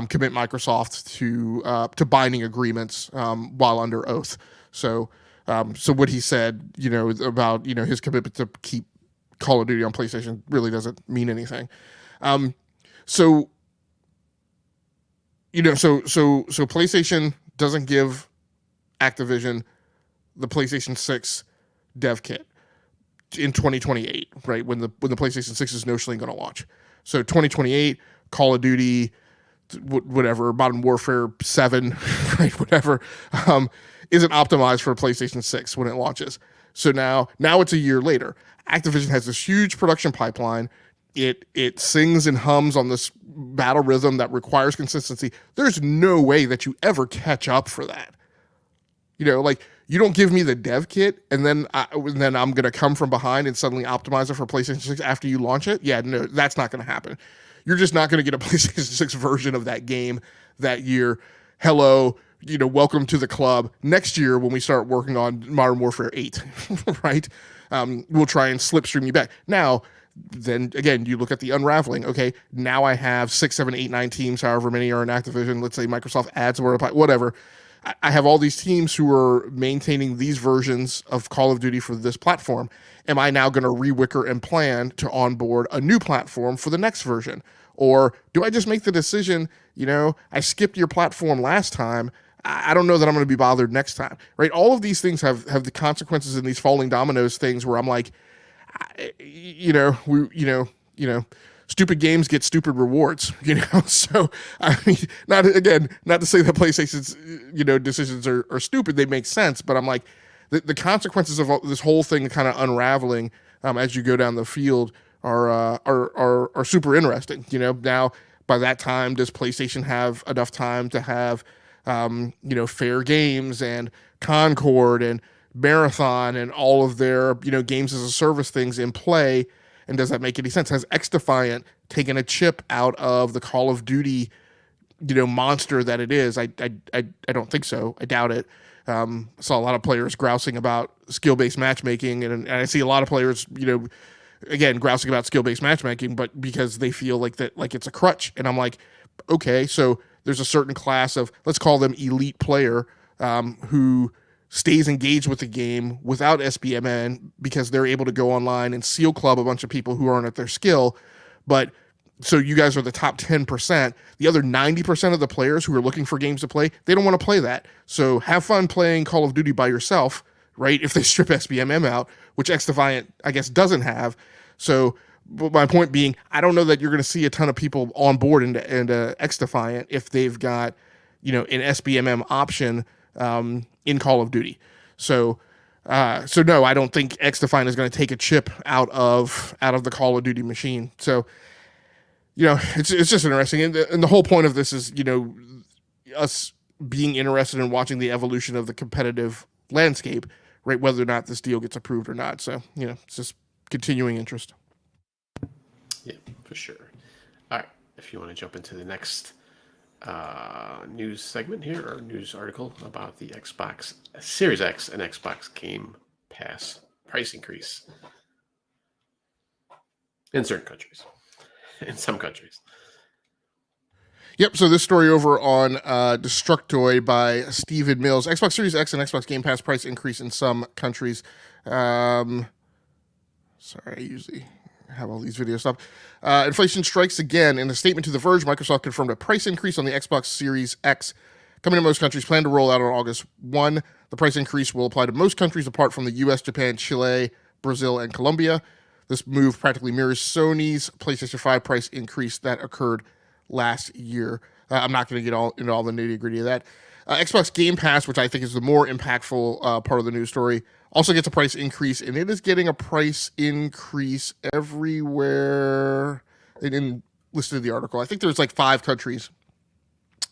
commit Microsoft to binding agreements while under oath. So what he said, about his commitment to keep Call of Duty on PlayStation really doesn't mean anything. So PlayStation doesn't give Activision the PlayStation 6 dev kit in 2028, right? When the PlayStation 6 is notionally going to launch. So 2028, Call of Duty, whatever, Modern Warfare 7, right? Whatever, isn't optimized for PlayStation 6 when it launches. So now it's a year later. Activision has this huge production pipeline. It sings and hums on this battle rhythm that requires consistency. There's no way that you ever catch up for that. You don't give me the dev kit and then I'm going to come from behind and suddenly optimize it for PlayStation 6 after you launch it. Yeah, no, that's not going to happen. You're just not going to get a PlayStation 6 version of that game that year. Hello, welcome to the club. Next year when we start working on Modern Warfare 8, right? We'll try and slipstream you back. Now, then again, you look at the unraveling. Okay, now I have 6, 7, 8, 9 teams, however many are in Activision. Let's say Microsoft adds whatever. I have all these teams who are maintaining these versions of Call of Duty for this platform. Am I now going to rewicker and plan to onboard a new platform for the next version? Or do I just make the decision, I skipped your platform last time. I don't know that I'm going to be bothered next time, right? All of these things have the consequences in these falling dominoes things where I'm like, stupid games get stupid rewards, So I mean, not to say that PlayStation's decisions are stupid. They make sense, but I'm like, the consequences of this whole thing kind of unraveling as you go down the field are super interesting. Now by that time, does PlayStation have enough time to have Fair Games and Concord and Marathon and all of their games as a service things in play? And does that make any sense? Has XDefiant taken a chip out of the Call of Duty, monster that it is? I don't think so. I doubt it. I saw a lot of players grousing about skill-based matchmaking, and I see a lot of players, again, grousing about skill-based matchmaking, but because they feel like it's a crutch. And I'm like, okay, so there's a certain class of, let's call them elite player, who stays engaged with the game without SBMN because they're able to go online and seal club a bunch of people who aren't at their skill. But so you guys are the top 10%. The other 90% of the players who are looking for games to play, they don't want to play that. So have fun playing Call of Duty by yourself, right? If they strip SBMM out, which XDefiant, I guess, doesn't have. So my point being, I don't know that you're going to see a ton of people on board into XDefiant if they've got, an SBMM option in Call of Duty. So no, I don't think XDefiant is going to take a chip out of the Call of Duty machine. So, it's just interesting. And the whole point of this is, us being interested in watching the evolution of the competitive landscape, right? Whether or not this deal gets approved or not. So, it's just continuing interest. Yeah, for sure. All right. If you want to jump into the next news segment here, or news article about the Xbox Series X and Xbox Game Pass price increase in certain countries, in some countries. Yep, so this story over on Destructoid by Stephen Mills. Xbox Series X and Xbox Game Pass price increase in some countries. Sorry, I usually have all these videos stopped. Inflation strikes again. In a statement to The Verge, Microsoft confirmed a price increase on the Xbox Series X coming to most countries, planned to roll out on August 1. The price increase will apply to most countries apart from the US, Japan, Chile, Brazil, and Colombia. This move practically mirrors Sony's PlayStation 5 price increase that occurred last year. I'm not going to get into all the nitty-gritty of that. Xbox Game Pass, which I think is the more impactful part of the news story, also gets a price increase, and it is getting a price increase everywhere. They didn't listen to the article. I think there's like 5 countries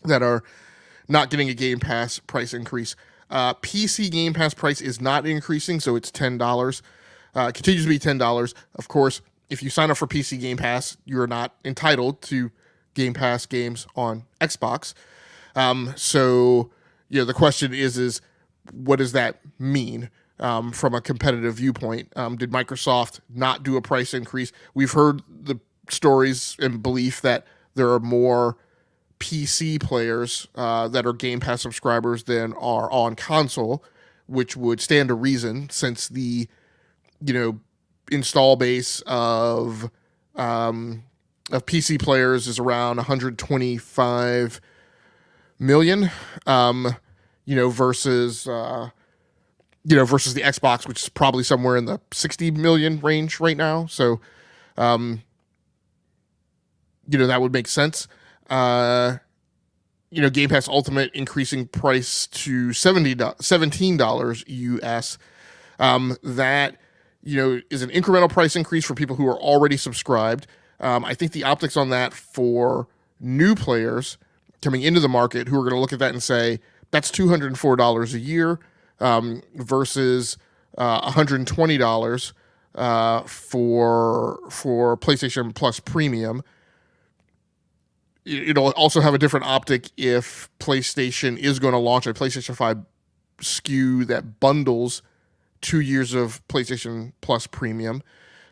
that are not getting a Game Pass price increase. PC Game Pass price is not increasing, so it's $10. Continues to be $10. Of course, if you sign up for PC Game Pass, you're not entitled to Game Pass games on Xbox. So, the question is what does that mean from a competitive viewpoint? Did Microsoft not do a price increase? We've heard the stories and belief that there are more PC players that are Game Pass subscribers than are on console, which would stand to reason since the install base of PC players is around 125 million, versus versus the Xbox, which is probably somewhere in the 60 million range right now. So, that would make sense. Game Pass Ultimate increasing price to $17 US. That is an incremental price increase for people who are already subscribed. I think the optics on that for new players coming into the market who are going to look at that and say that's $204 a year versus $120 for PlayStation Plus Premium. It'll also have a different optic if PlayStation is going to launch a PlayStation 5 SKU that bundles 2 years of PlayStation Plus Premium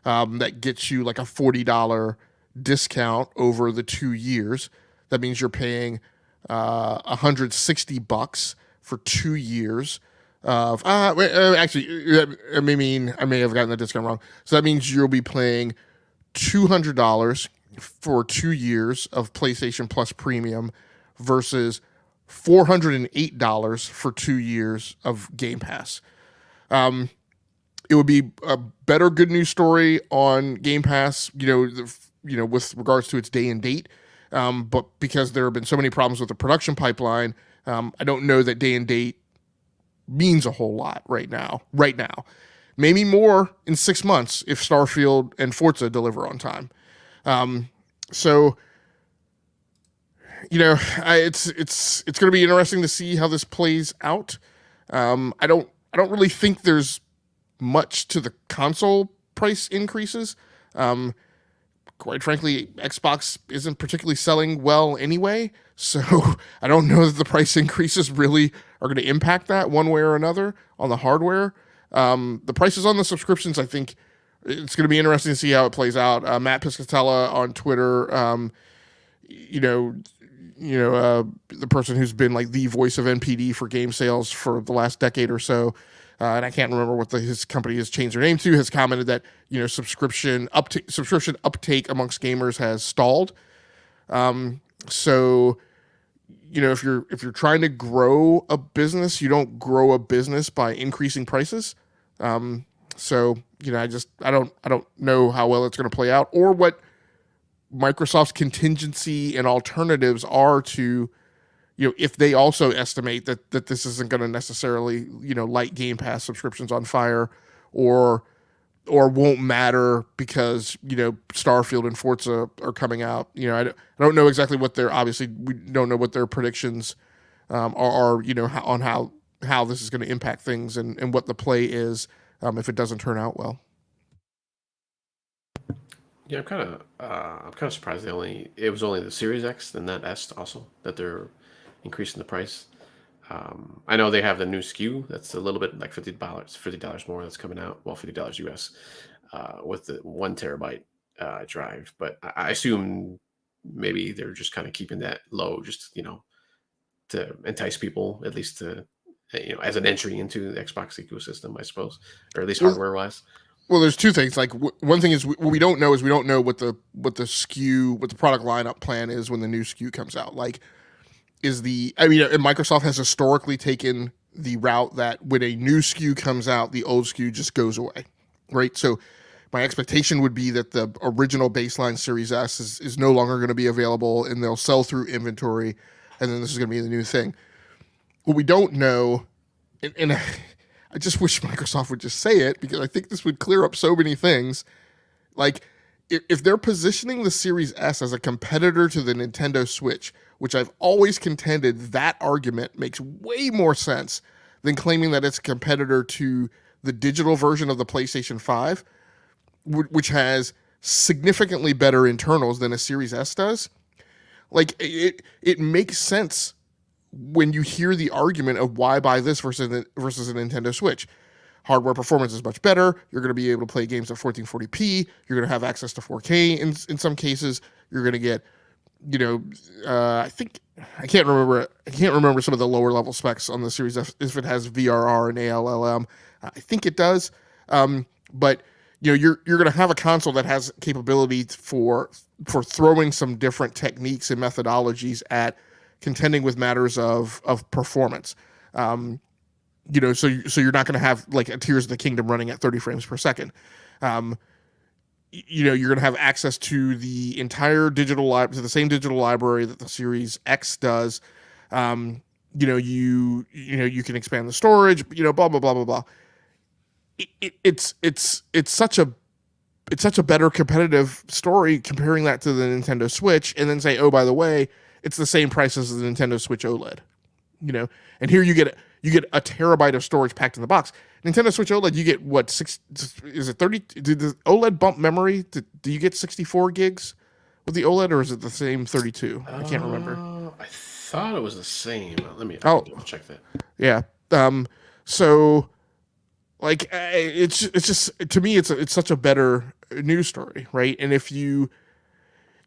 that gets you like a $40 discount over the 2 years. That means you're paying $160 for 2 years of actually I may have gotten the discount wrong. So that means you'll be paying $200 for 2 years of PlayStation Plus Premium versus $408 for 2 years of Game Pass. It would be a better good news story on Game Pass, with regards to its day and date. But because there have been so many problems with the production pipeline, I don't know that day and date means a whole lot right now. Maybe more in 6 months if Starfield and Forza deliver on time. So it's going to be interesting to see how this plays out. I don't really think there's much to the console price increases. Quite frankly, Xbox isn't particularly selling well anyway, so I don't know that the price increases really are going to impact that one way or another on the hardware. The prices on the subscriptions, I think it's going to be interesting to see how it plays out. Matt Piscatella on Twitter, the person who's been like the voice of NPD for game sales for the last decade or so, and I can't remember what his company has changed their name to, has commented that subscription uptake amongst gamers has stalled. So if you're trying to grow a business, you don't grow a business by increasing prices. So I don't know how well it's going to play out or what Microsoft's contingency and alternatives are to, if they also estimate that this isn't going to necessarily, light Game Pass subscriptions on fire or won't matter because, Starfield and Forza are coming out. I don't know exactly what we don't know what their predictions are, on how this is going to impact things and what the play is if it doesn't turn out well. Yeah, I'm kind of surprised it was only the Series X and not S also that they're increasing the price. I know they have the new SKU that's a little bit like $50 more that's coming out. Well, $50 US with the 1 terabyte drive, but I assume maybe they're just kind of keeping that low, just to entice people at least to as an entry into the Xbox ecosystem, I suppose, or at least hardware wise. Well, there's two things. Like one thing is what we don't know what the SKU, what the product lineup plan is when the new SKU comes out. Like, Microsoft has historically taken the route that when a new SKU comes out, the old SKU just goes away, right? So my expectation would be that the original baseline Series S is no longer going to be available, and they'll sell through inventory, and then this is going to be the new thing. What we don't know, and I just wish Microsoft would just say it, because I think this would clear up so many things. Like, if they're positioning the Series S as a competitor to the Nintendo Switch, which I've always contended that argument makes way more sense than claiming that it's a competitor to the digital version of the PlayStation 5, which has significantly better internals than a Series S does. Like, it makes sense when you hear the argument of why buy this versus a Nintendo Switch. Hardware performance is much better. You're going to be able to play games at 1440p. You're going to have access to 4K in some cases. You're going to get, I can't remember some of the lower level specs on the Series F if it has VRR and ALLM. I think it does. But you're going to have a console that has capability for throwing some different techniques and methodologies at contending with matters of performance. So you're not going to have like a Tears of the Kingdom running at 30 frames per second. You're going to have access to the entire to the same digital library that the Series X does. You can expand the storage. Blah blah blah blah blah. It's such a better competitive story comparing that to the Nintendo Switch, and then say, oh, by the way, it's the same price as the Nintendo Switch OLED. And here you get a terabyte of storage packed in the box. Nintendo Switch OLED, you get what, is it 30? Did the OLED bump memory? Do you get 64 gigs with the OLED, or is it the same 32? I can't remember. I thought it was the same. Let me check that. Yeah. So like it's just to me it's such a better news story, right? And if you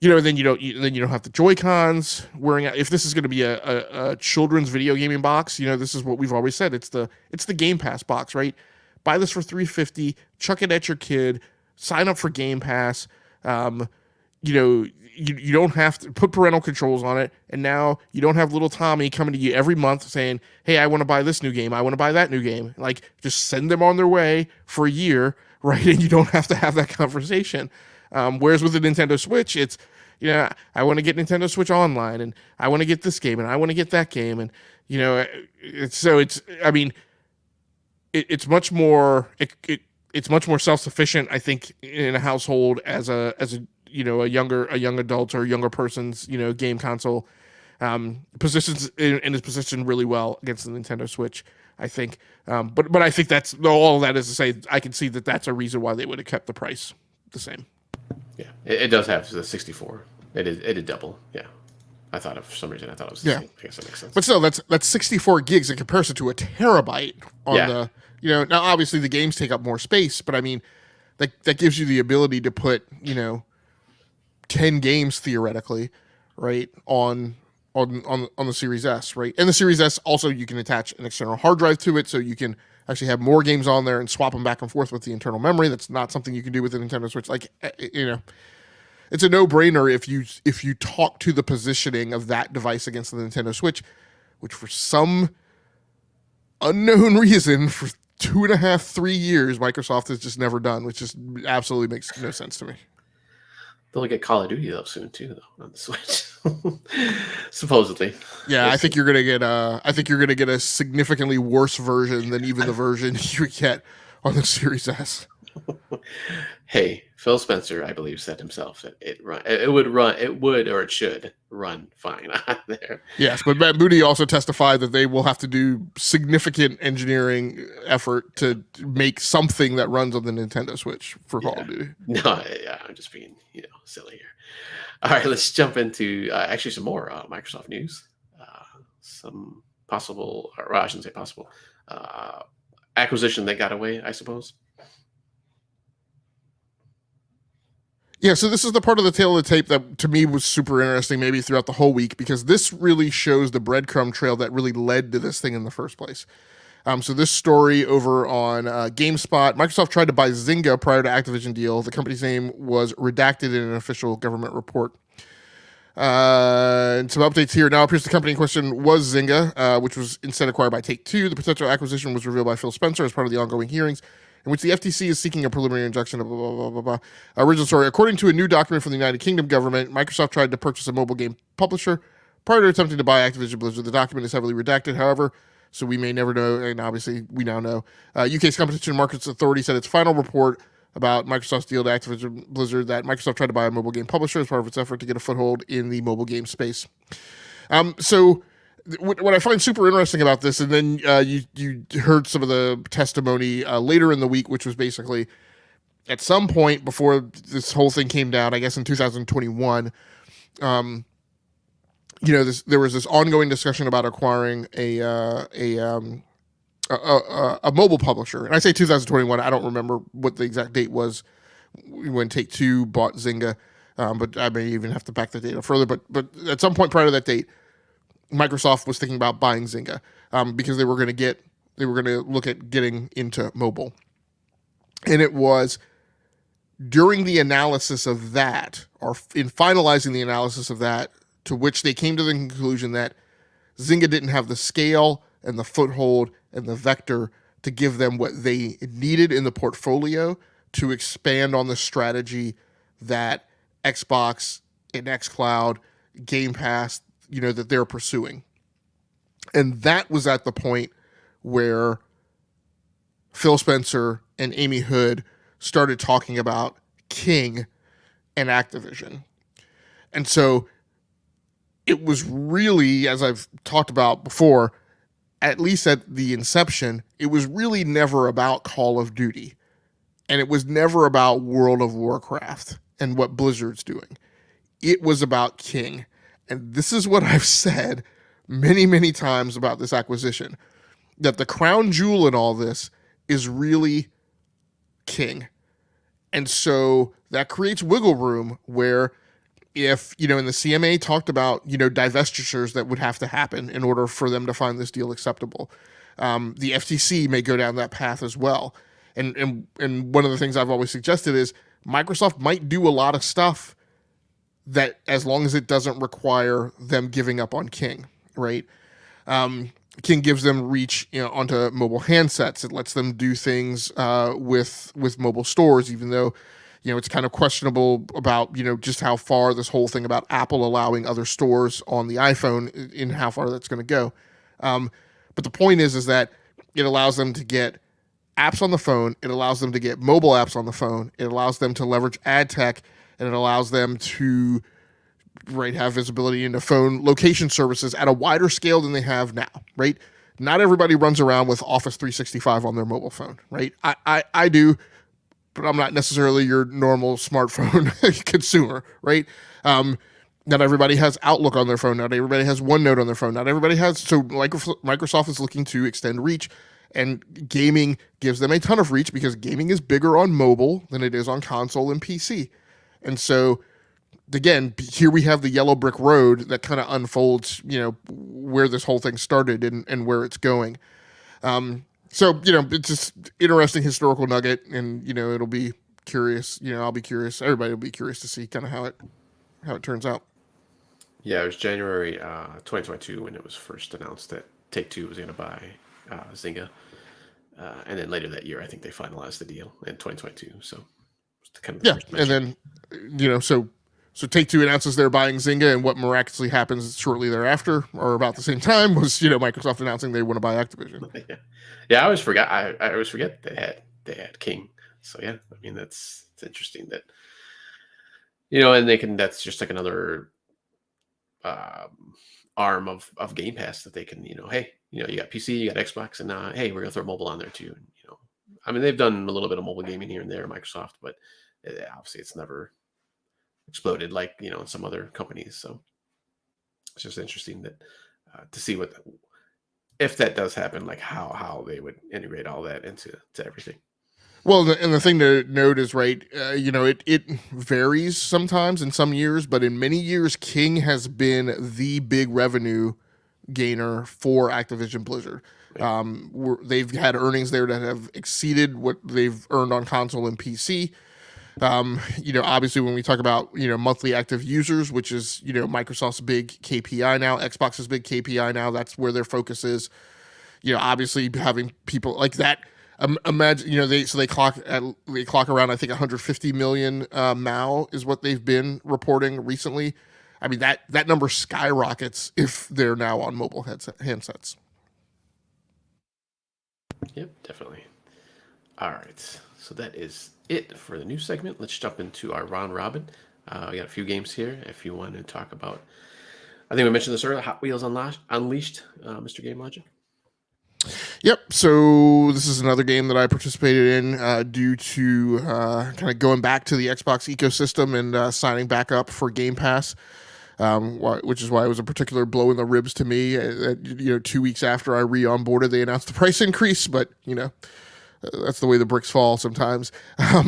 then you don't have the Joy-Cons wearing out. If this is going to be a children's video gaming box, this is what we've always said. It's the Game Pass box, right? Buy this for $350, chuck it at your kid, sign up for Game Pass. You don't have to put parental controls on it, and now you don't have little Tommy coming to you every month saying, "Hey, I want to buy this new game. I want to buy that new game." Like, just send them on their way for a year, right? And you don't have to have that conversation. Whereas with the Nintendo Switch, it's, I want to get Nintendo Switch Online, and I want to get this game, and I want to get that game, and it's much more it's much more self-sufficient, I think, in a household as a young adult or younger person's game console. Positions and is positioned really well against the Nintendo Switch, I think. But I think that's all of that is to say, I can see that that's a reason why they would have kept the price the same. Yeah, it does have the 64. It did double. Yeah, for some reason I thought it was the same. I guess that makes sense. But still, that's 64 gigs in comparison to a terabyte on the. Now obviously the games take up more space, but I mean, that gives you the ability to put 10 games theoretically, right, on the Series S, right? And the Series S also, you can attach an external hard drive to it, so you can actually have more games on there and swap them back and forth with the internal memory. That's not something you can do with the Nintendo Switch. Like, it's a no-brainer if you talk to the positioning of that device against the Nintendo Switch, which for some unknown reason for 2.5, 3 years Microsoft has just never done, which just absolutely makes no sense to me. They'll get Call of Duty though soon too, though, on the Switch. Supposedly. Yeah, I think you're gonna get a significantly worse version than even the version you get on the Series S. Hey, Phil Spencer, I believe, said himself that it should run fine on there. Yes, but Matt Moody also testified that they will have to do significant engineering effort to make something that runs on the Nintendo Switch for Call of Duty. No, I'm just being silly here. All right, let's jump into actually some more Microsoft news. Some possible, or I shouldn't say possible, acquisition that got away, I suppose. Yeah, so this is the part of the tail of the tape that to me was super interesting, maybe throughout the whole week, because this really shows the breadcrumb trail that really led to this thing in the first place. So this story over on GameSpot, Microsoft tried to buy Zynga prior to Activision deal. The company's name was redacted in an official government report. And some updates here. Now appears the company in question was Zynga, which was instead acquired by Take-Two. The potential acquisition was revealed by Phil Spencer as part of the ongoing hearings, in which the FTC is seeking a preliminary injunction of blah, blah, blah, blah, blah. Original story. According to a new document from the United Kingdom government, Microsoft tried to purchase a mobile game publisher prior to attempting to buy Activision Blizzard. The document is heavily redacted, however, so we may never know, and obviously we now know. UK's Competition and Markets Authority said its final report about Microsoft's deal to Activision Blizzard that Microsoft tried to buy a mobile game publisher as part of its effort to get a foothold in the mobile game space. So what I find super interesting about this, and then you heard some of the testimony later in the week, which was basically at some point before this whole thing came down, I guess in 2021, there was this ongoing discussion about acquiring a mobile publisher. And I say 2021, I don't remember what the exact date was when Take-Two bought Zynga, but I may even have to back the data further. But at some point prior to that date, Microsoft was thinking about buying Zynga because they were going to look at getting into mobile. And it was during the analysis of that, or in finalizing the analysis of that, to which they came to the conclusion that Zynga didn't have the scale and the foothold and the vector to give them what they needed in the portfolio to expand on the strategy that Xbox and xCloud, Game Pass, that they're pursuing. And that was at the point where Phil Spencer and Amy Hood started talking about King and Activision. And so it was really, as I've talked about before, at least at the inception, it was really never about Call of Duty. And it was never about World of Warcraft and what Blizzard's doing. It was about King. And this is what I've said many, many times about this acquisition, that the crown jewel in all this is really King. And so that creates wiggle room where if, in the CMA talked about, divestitures that would have to happen in order for them to find this deal acceptable. The FTC may go down that path as well. And one of the things I've always suggested is Microsoft might do a lot of stuff that, as long as it doesn't require them giving up on King, right? King gives them reach, onto mobile handsets. It lets them do things with mobile stores, even though, it's kind of questionable about, just how far this whole thing about Apple allowing other stores on the iPhone in how far that's going to go. But the point is that it allows them to get apps on the phone. It allows them to get mobile apps on the phone. It allows them to leverage ad tech, and it allows them to have visibility into phone location services at a wider scale than they have now, right? Not everybody runs around with Office 365 on their mobile phone, right? I do, but I'm not necessarily your normal smartphone consumer, right? Not everybody has Outlook on their phone. Not everybody has OneNote on their phone. Not everybody has. So Microsoft is looking to extend reach, and gaming gives them a ton of reach because gaming is bigger on mobile than it is on console and PC. And so, again, here we have the yellow brick road that kind of unfolds, where this whole thing started and where it's going. So, it's just interesting historical nugget, and, it'll be curious. I'll be curious. Everybody will be curious to see kind of how it turns out. Yeah, it was January 2022 when it was first announced that Take-Two was going to buy Zynga. And then later that year, I think they finalized the deal in 2022. So, kind of yeah. And then, so Take-Two announces they're buying Zynga, and what miraculously happens shortly thereafter, or about the same time, was Microsoft announcing they want to buy Activision. Yeah, I always forgot. I always forget they had King. So yeah, I mean it's interesting that and that's just like another arm of Game Pass that they can hey you got PC, you got Xbox, and hey, we're gonna throw mobile on there too. And, I mean they've done a little bit of mobile gaming here and there, Microsoft, but obviously it's never exploded like in some other companies. So it's just interesting that to see if that does happen, like how they would integrate all that into everything. Well, and the thing to note is, right, it varies sometimes in some years, but in many years, King has been the big revenue gainer for Activision Blizzard. Right. They've had earnings there that have exceeded what they've earned on console and PC. Obviously when we talk about, monthly active users, which is, Microsoft's big KPI now, Xbox's big KPI now, that's where their focus is. Obviously having people like that. Imagine, they clock around, I think 150 million MAU is what they've been reporting recently. I mean, that number skyrockets if they're now on mobile handsets. Yep, definitely. All right. So that is it for the news segment. Let's jump into our round robin. We got a few games here. If you want to talk about, I think we mentioned this earlier, Hot Wheels Unleashed, Mr. Game Logic. Yep. So this is another game that I participated in due to kind of going back to the Xbox ecosystem and signing back up for Game Pass, which is why it was a particular blow in the ribs to me. 2 weeks after I re-onboarded, they announced the price increase, but that's the way the bricks fall sometimes.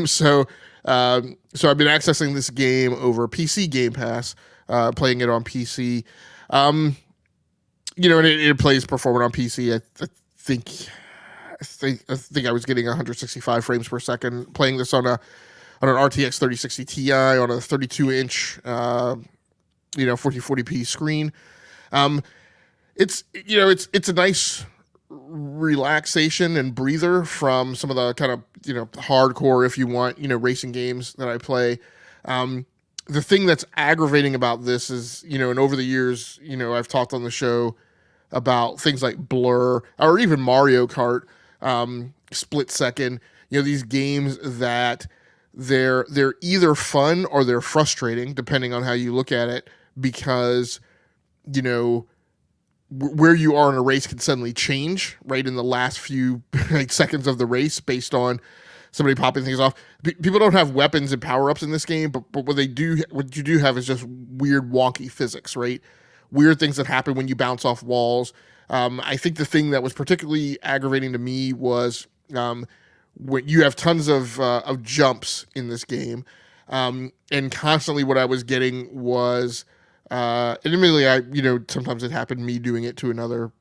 So I've been accessing this game over PC Game Pass, playing it on PC. And it plays performant on PC. I think I was getting 165 frames per second playing this on an RTX 3060 Ti on a 32-inch 1440p screen. It's a nice relaxation and breather from some of the kind of hardcore, if you want, racing games that I play. The thing that's aggravating about this is, and over the years, I've talked on the show about things like Blur or even Mario Kart, Split Second, these games that they're either fun or they're frustrating, depending on how you look at it, because, where you are in a race can suddenly change right in the last few seconds of the race based on somebody popping things off. People don't have weapons and power-ups in this game, but what you do have is just weird wonky physics, right? Weird things that happen when you bounce off walls. I think the thing that was particularly aggravating to me was when you have tons of jumps in this game, and constantly what I was getting was, admittedly, sometimes it happened me doing it to another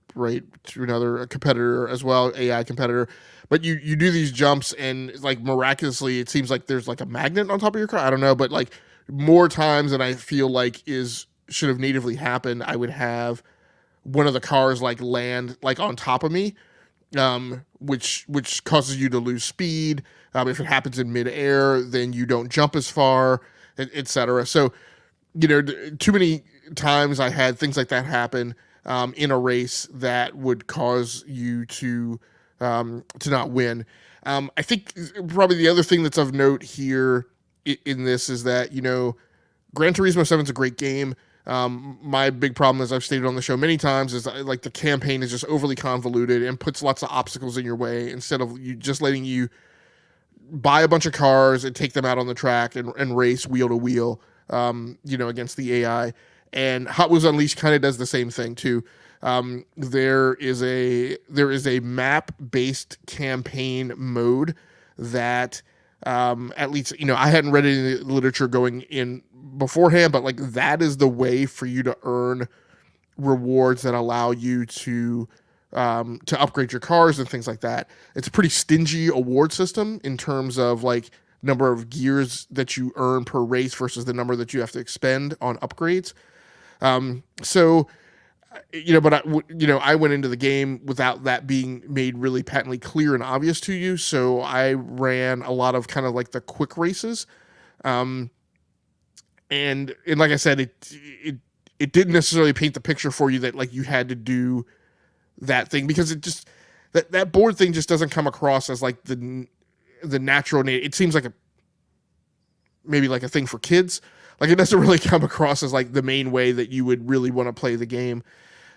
competitor as well, AI competitor. But you do these jumps and like miraculously, it seems like there's like a magnet on top of your car. I don't know, but like more times than I feel like should have natively happened, I would have one of the cars like land like on top of me, which causes you to lose speed. If it happens in midair, then you don't jump as far, etc. So, too many times I had things like that happen in a race that would cause you to not win. I think probably the other thing that's of note here in this is that, Gran Turismo 7 is a great game. My big problem, as I've stated on the show many times, is like the campaign is just overly convoluted and puts lots of obstacles in your way instead of just letting you buy a bunch of cars and take them out on the track and race wheel to wheel, against the AI. And Hot Wheels Unleashed kind of does the same thing too. There is a map-based campaign mode that, at least, I hadn't read any literature going in beforehand, but like that is the way for you to earn rewards that allow you to upgrade your cars and things like that. It's a pretty stingy award system in terms of like number of gears that you earn per race versus the number that you have to expend on upgrades. But I went into the game without that being made really patently clear and obvious to you. So I ran a lot of kind of like the quick races. And like I said, it didn't necessarily paint the picture for you that like you had to do that thing, because it just, that board thing just doesn't come across as like the natural. It seems like maybe like a thing for kids. Like it doesn't really come across as like the main way that you would really want to play the game.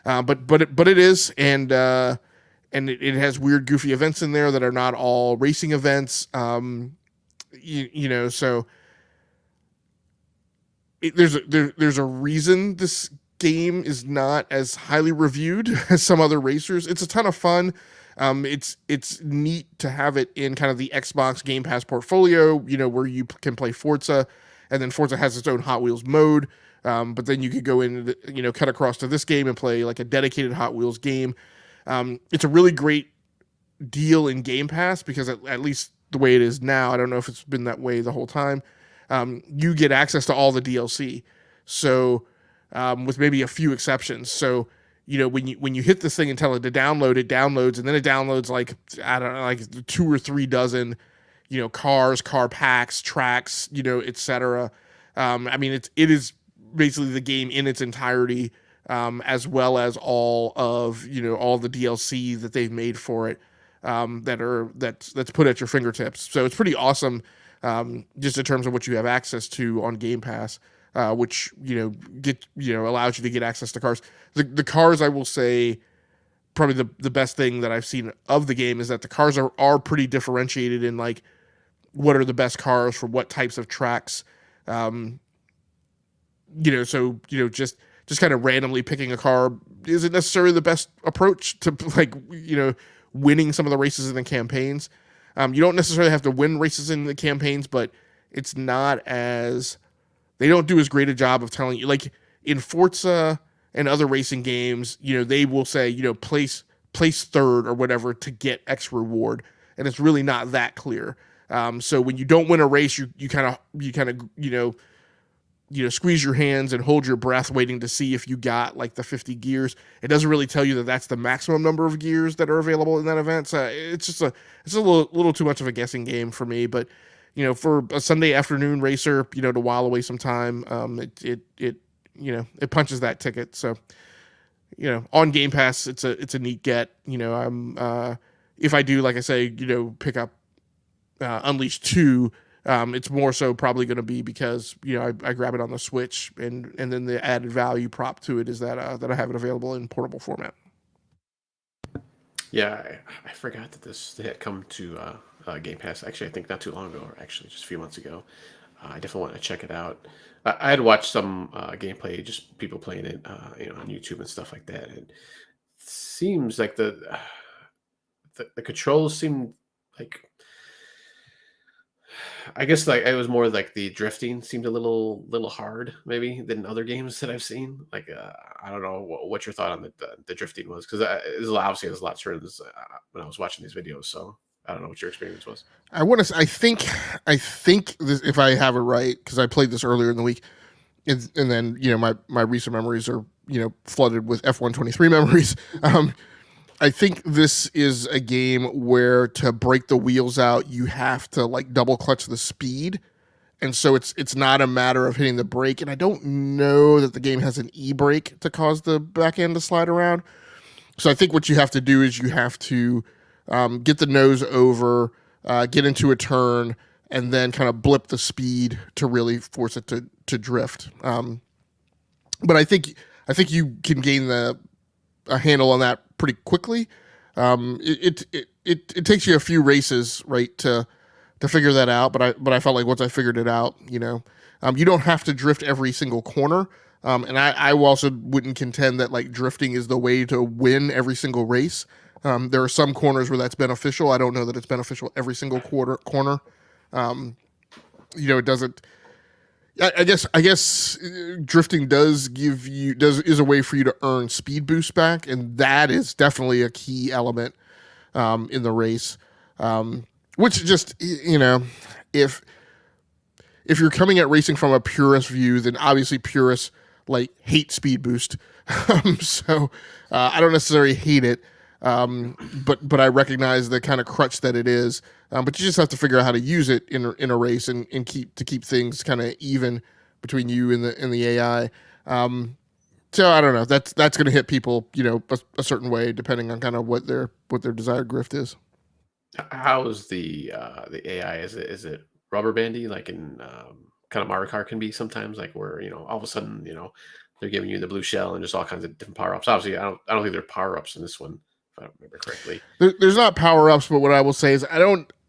But it is, and it has weird, goofy events in there that are not all racing events. So there's a reason this game is not as highly reviewed as some other racers. It's a ton of fun. It's neat to have it in kind of the Xbox Game Pass portfolio, where you can play Forza, and then Forza has its own Hot Wheels mode. But then you could go in, cut across to this game and play like a dedicated Hot Wheels game. It's a really great deal in Game Pass because at least the way it is now, I don't know if it's been that way the whole time. You get access to all the DLC. So, with maybe a few exceptions. So, when you hit this thing and tell it to download, it downloads, and then it downloads like, I don't know, like 2 or 3 dozen, cars, car packs, tracks, etc. I mean, it is basically the game in its entirety, as well as all of all the DLC that they've made for it, that's put at your fingertips. So it's pretty awesome, just in terms of what you have access to on Game Pass, which allows you to get access to cars. The cars, I will say, probably the best thing that I've seen of the game is that the cars are pretty differentiated in like what are the best cars for what types of tracks. Just kind of randomly picking a car isn't necessarily the best approach to like winning some of the races in the campaigns. You don't necessarily have to win races in the campaigns, but it's not as they don't do as great a job of telling you, like in Forza and other racing games, they will say, place third or whatever to get X reward. And it's really not that clear. So when you don't win a race, you kind of squeeze your hands and hold your breath waiting to see if you got like the 50 gears. It doesn't really tell you that that's the maximum number of gears that are available in that event. So it's a little too much of a guessing game for me, but for a Sunday afternoon racer, to while away some time, it punches that ticket. So, on Game Pass, it's a neat get. If I do, like I say, pick up Unleashed 2, it's more so probably going to be because I grab it on the Switch, and then the added value prop to it is that I have it available in portable format. Yeah, I forgot that this had come to Game Pass. Actually, I think not too long ago, or actually just a few months ago. I definitely want to check it out. I had watched some gameplay, just people playing it, on YouTube and stuff like that. And it seems like the controls seem like, I guess like it was more like the drifting seemed a little hard maybe than other games that I've seen. Like I don't know what your thought on the drifting was, because obviously there's a lot certain when I was watching these videos. So I don't know what your experience was. I think this, if I have it right, because I played this earlier in the week, and then my recent memories are flooded with F123 memories. I think this is a game where to break the wheels out, you have to like double clutch the speed. And so it's not a matter of hitting the brake. And I don't know that the game has an e-brake to cause the back end to slide around. So I think what you have to do is you have to get the nose over, get into a turn, and then kind of blip the speed to really force it to drift. But I think you can gain a handle on that pretty quickly. It takes you a few races, right, to figure that out. But I felt like once I figured it out, you don't have to drift every single corner. And I also wouldn't contend that like drifting is the way to win every single race. There are some corners where that's beneficial. I don't know that it's beneficial every single corner. It doesn't. I guess drifting is a way for you to earn speed boost back, and that is definitely a key element in the race. Which just if you're coming at racing from a purist view, then obviously purists like hate speed boost. So I don't necessarily hate it, but I recognize the kind of crutch that it is. But you just have to figure out how to use it in a race and keep things kind of even between you and the AI. So I don't know. That's going to hit people, a certain way depending on kind of what their desired grift is. How is the AI? Is it rubber bandy like in kind of Mario Kart can be sometimes, like where all of a sudden they're giving you the blue shell and just all kinds of different power ups. Obviously, I don't think there are power ups in this one, if I don't remember correctly. There's not power ups, but what I will say is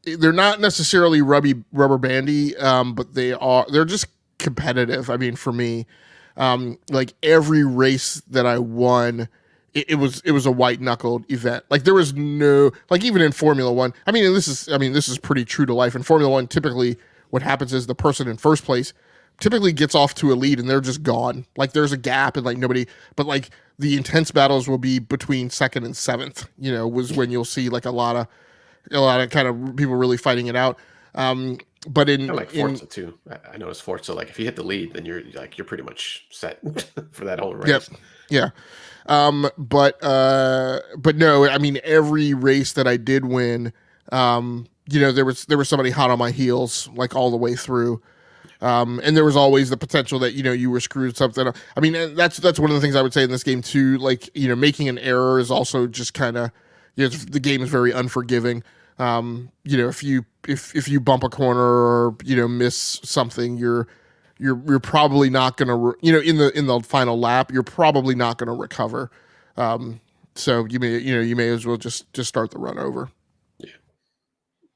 they're not necessarily rubber bandy, but they're just competitive. I mean, for me, like every race that I won, it was a white knuckled event. Like there was no, like even in Formula One. This is pretty true to life. In Formula One, typically what happens is the person in first place typically gets off to a lead and they're just gone. Like there's a gap and like nobody, but like the intense battles will be between second and seventh. Was when you'll see like a lot of kind of people really fighting it out. But I like in Forza too. I noticed Forza, like if you hit the lead, then you're pretty much set for that whole yep, race. yeah. But no, I mean every race that I did win, there was somebody hot on my heels like all the way through. And there was always the potential that you were screwed something up. I mean, and that's one of the things I would say in this game too. Like making an error is also just kind of the game is very unforgiving. If you bump a corner or miss something, you're probably not gonna in the final lap you're probably not gonna recover. So you may as well just start the run over. Yeah,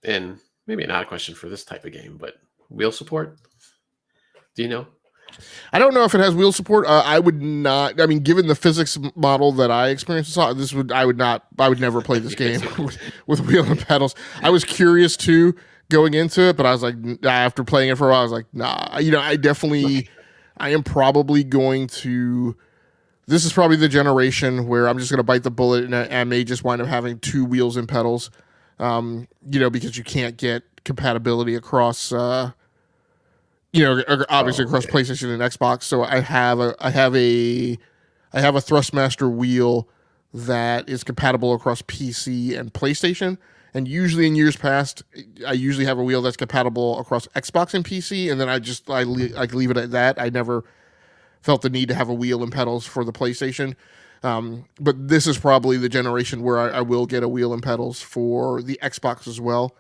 and maybe not a question for this type of game, but wheel support. Do you know? I don't know if it has wheel support. I would not. I mean, given the physics model that I experienced, I would not. I would never play this game with wheel and pedals. I was curious too going into it, but I was like, after playing it for a while, I was like, nah. I am probably going to. This is probably the generation where I'm just going to bite the bullet and I may just wind up having two wheels and pedals. Because you can't get compatibility across. Obviously across PlayStation and Xbox. So I have a Thrustmaster wheel that is compatible across PC and PlayStation. And usually in years past, I usually have a wheel that's compatible across Xbox and PC, and then I leave it at that. I never felt the need to have a wheel and pedals for the PlayStation. But this is probably the generation where I will get a wheel and pedals for the Xbox as well.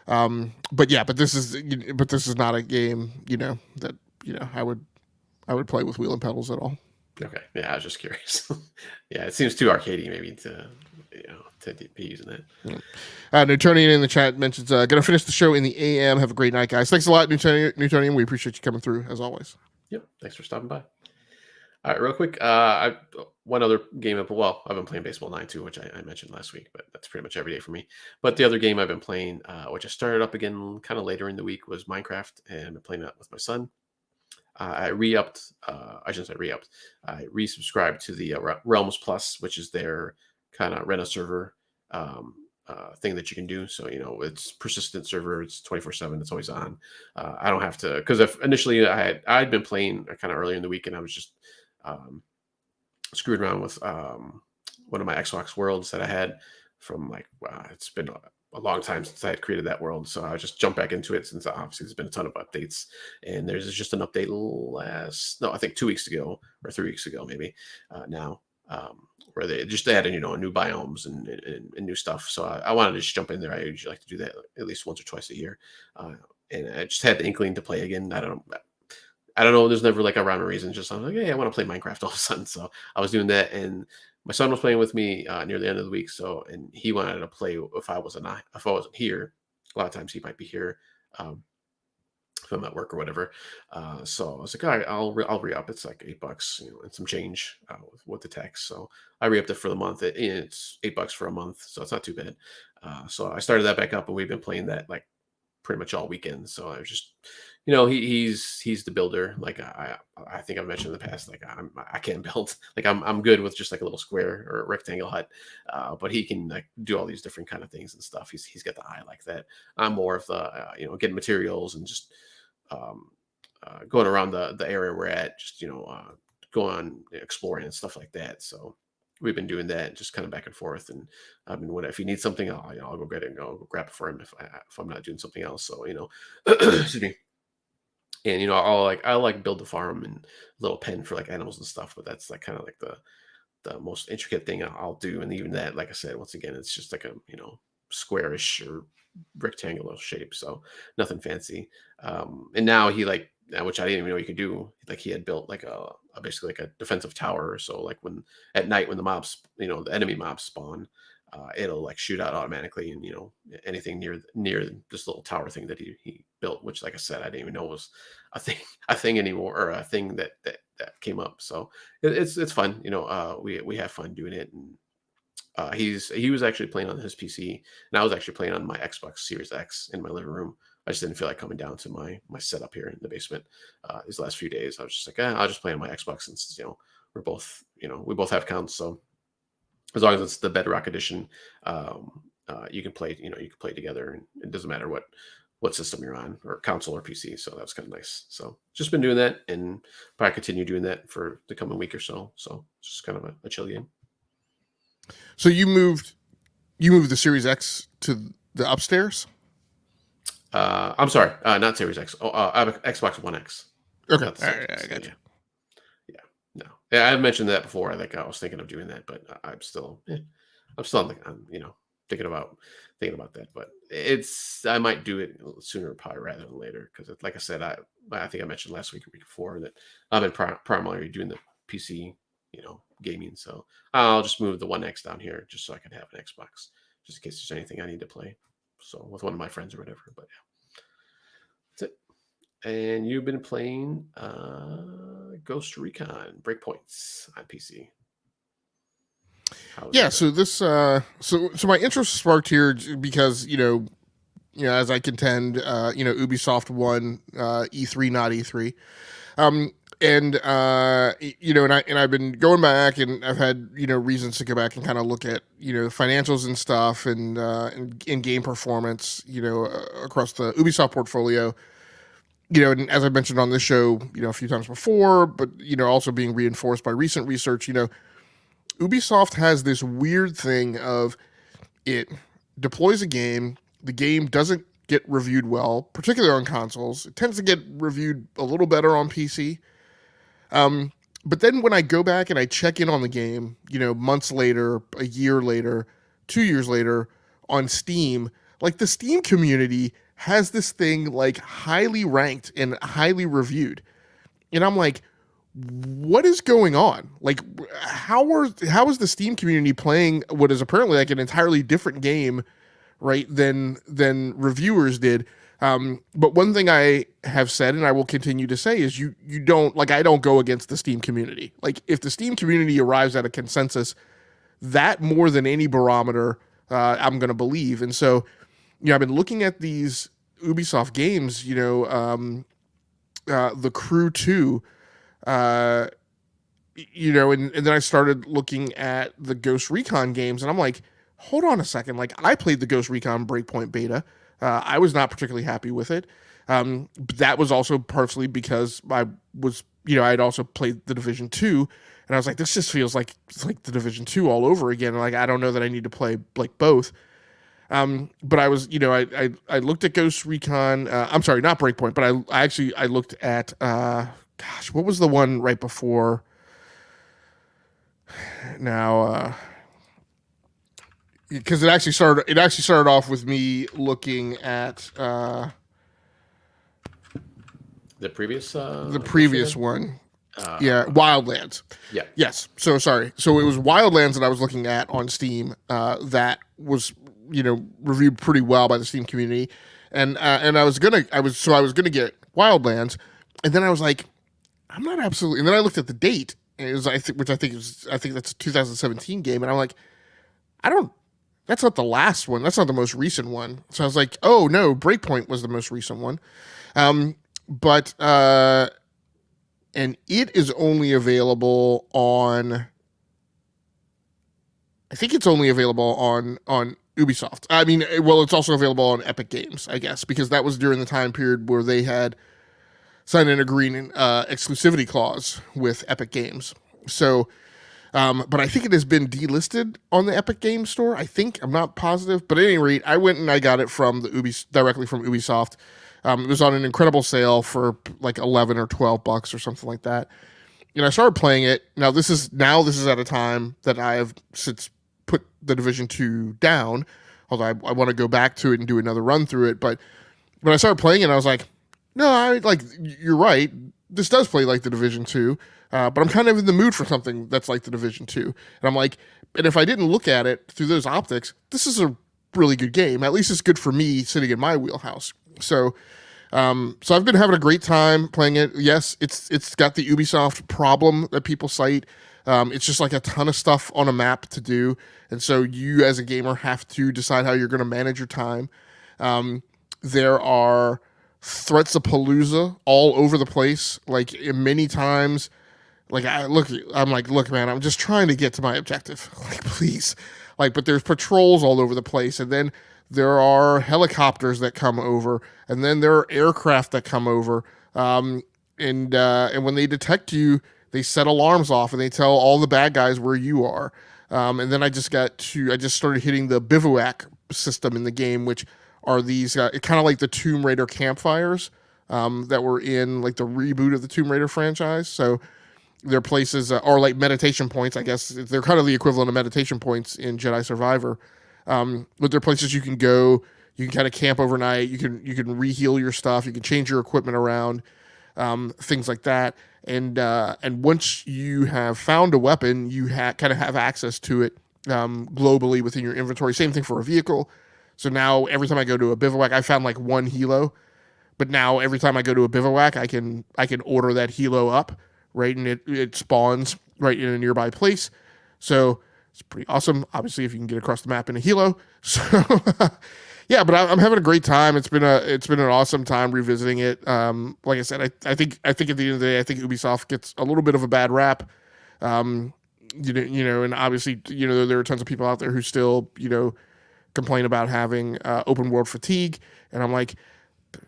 But this is not a game, that I would play with wheel and pedals at all. Okay, yeah, I was just curious. Yeah, it seems too arcadey maybe to be using it. Newtonian in the chat mentions gonna finish the show in the AM. Have a great night, guys. Thanks a lot, Newtonian. We appreciate you coming through as always. Yep, thanks for stopping by. All right, real quick. One other game. I've been playing Baseball 9 too, which I mentioned last week, but that's pretty much every day for me. But the other game I've been playing, which I started up again kind of later in the week, was Minecraft, and I've been playing that with my son. I re-upped. I shouldn't say re-upped. I resubscribed to the Realms Plus, which is their kind of rent a server thing that you can do. So it's persistent server. It's 24/7. It's always on. I don't have to, because initially I'd been playing kind of earlier in the week, and I was just screwed around with one of my Xbox worlds that I had from it's been a long time since I had created that world. So I just jumped back into it, since obviously there's been a ton of updates, and there's just an update I think 2 weeks ago or 3 weeks ago, maybe now, where they just added, new biomes and new stuff. So I wanted to just jump in there. I usually like to do that at least once or twice a year. And I just had the inkling to play again. I don't know. There's never like a rhyme or reason. Just I was like, hey, I want to play Minecraft all of a sudden. So I was doing that, and my son was playing with me near the end of the week. And he wanted to play if I wasn't here. A lot of times he might be here if I'm at work or whatever. So I was like, all right, I'll re-up. It's like $8, and some change with the tax. So I re-upped it for the month. It's $8 for a month, so it's not too bad. So I started that back up, and we've been playing that like pretty much all weekend. So I was just, he's the builder. Like I think I've mentioned in the past, like I can't build. Like I'm good with just like a little square or a rectangle hut, but he can like do all these different kind of things and stuff. He's got the eye like that. I'm more of the getting materials and just going around the area we're at, just go on exploring and stuff like that. So we've been doing that, just kind of back and forth. And I mean, if he needs something, I'll go get it and go grab it for him if I'm not doing something else. So excuse me. And I like build the farm and a little pen for like animals and stuff, but that's like kind of like the most intricate thing I'll do. And even that, like I said, once again, it's just like a squarish or rectangular shape, so nothing fancy. And now he which I didn't even know you could do. Like he had built like a basically like a defensive tower. So like when at night when the mobs, the enemy mobs spawn, it'll like shoot out automatically, and anything near this little tower thing that he built, which like I said, I didn't even know was a thing anymore, or a thing that came up. So it's fun. We have fun doing it. And he was actually playing on his PC, and I was actually playing on my Xbox Series X in my living room I just didn't feel like coming down to my setup here in the basement these last few days. I was just like, I'll just play on my Xbox since we're both we both have accounts, so as long as it's the Bedrock edition, you can play together, and it doesn't matter what system you're on, or console or PC. So that was kind of nice. So just been doing that, and probably continue doing that for the coming week or so. So it's just kind of a chill game. So you moved the Series X to the upstairs? I'm sorry, not Series X. I have Xbox One X. Okay, All right, I got you. Yeah, no, yeah, I mentioned that before. I was thinking of doing that, but I'm still thinking about that. But I might do it sooner probably rather than later, because like I said, I think I mentioned last week or week before that I've been primarily doing the PC gaming. So I'll just move the One X down here just so I can have an Xbox, just in case there's anything I need to play. So with one of my friends or whatever. But yeah, that's it. And you've been playing Ghost Recon Breakpoints on PC. Yeah, so this so my interest sparked here because as I contend, Ubisoft won E3, not E3. And I've been going back, and I've had reasons to go back and kind of look at financials and stuff, and in game performance across the Ubisoft portfolio. And as I mentioned on this show a few times before, but also being reinforced by recent research, Ubisoft has this weird thing of, it deploys a game, the game doesn't get reviewed well, particularly on consoles. It tends to get reviewed a little better on PC. But then when I go back and I check in on the game, months later, a year later, 2 years later on Steam, like the Steam community has this thing like highly ranked and highly reviewed. And I'm like, what is going on? Like, how is the Steam community playing what is apparently like an entirely different game, right, than reviewers did? But one thing I have said, and I will continue to say, is you don't, like, I don't go against the Steam community. Like, if the Steam community arrives at a consensus, that more than any barometer, I'm going to believe. And so, I've been looking at these Ubisoft games, The Crew 2, and then I started looking at the Ghost Recon games, and I'm like, hold on a second. Like, I played the Ghost Recon Breakpoint beta. I was not particularly happy with it. That was also partially because I was, I'd also played the Division 2, and I was like, this just feels like it's like the Division 2 all over again. Like, I don't know that I need to play like both. But I was, I looked at Ghost Recon. I'm sorry, not Breakpoint, but I looked at, what was the one right before? Now, because it actually started off with me looking at the previous one. Wildlands. Yeah. Yes. So sorry. So it was Wildlands that I was looking at on Steam. That was reviewed pretty well by the Steam community, and I was gonna get Wildlands, and then I was like, I'm not absolutely. And then I looked at the date, and it was I think that's a 2017 game, and I'm like, that's not the last one. That's not the most recent one. So I was like, oh no, Breakpoint was the most recent one, but and it is only available on. I think it's only available on Ubisoft. I mean, well, it's also available on Epic Games, I guess, because that was during the time period where they had signed an agreement exclusivity clause with Epic Games. So, but I think it has been delisted on the Epic Games Store. I think, I'm not positive, but at any rate, I went and I got it directly from Ubisoft. It was on an incredible sale for like $11 or $12 or something like that. And I started playing it. Now this is at a time that I have since put the Division 2 down, although I want to go back to it and do another run through it. But when I started playing it, I was like, no, you're right. This does play like the Division 2, but I'm kind of in the mood for something that's like the Division 2. And I'm like, and if I didn't look at it through those optics, this is a really good game. At least it's good for me sitting in my wheelhouse. So I've been having a great time playing it. Yes, it's got the Ubisoft problem that people cite. It's just like a ton of stuff on a map to do. And so you as a gamer have to decide how you're going to manage your time. There are threats of Palooza all over the place. Like many times, like I'm like, look, man, I'm just trying to get to my objective. Like, please, like, but there's patrols all over the place, and then there are helicopters that come over, and then there are aircraft that come over, um, and when they detect you, they set alarms off, and they tell all the bad guys where you are. And then I just started hitting the bivouac system in the game, which are these kind of like the Tomb Raider campfires that were in like the reboot of the Tomb Raider franchise. So their places are like meditation points. I guess they're kind of the equivalent of meditation points in Jedi Survivor. But they're places you can go. You can kind of camp overnight. You can reheal your stuff. You can change your equipment around, things like that. And once you have found a weapon, you kind of have access to it globally within your inventory. Same thing for a vehicle. So now every time I go to a bivouac, I found like one helo, but now every time I go to a bivouac, I can order that helo up, right, and it spawns right in a nearby place. So it's pretty awesome. Obviously, if you can get across the map in a helo. So yeah, but I'm having a great time. It's been an awesome time revisiting it. Like I said, I think at the end of the day, I think Ubisoft gets a little bit of a bad rap. And obviously, there are tons of people out there who still, complain about having open world fatigue, and I'm like,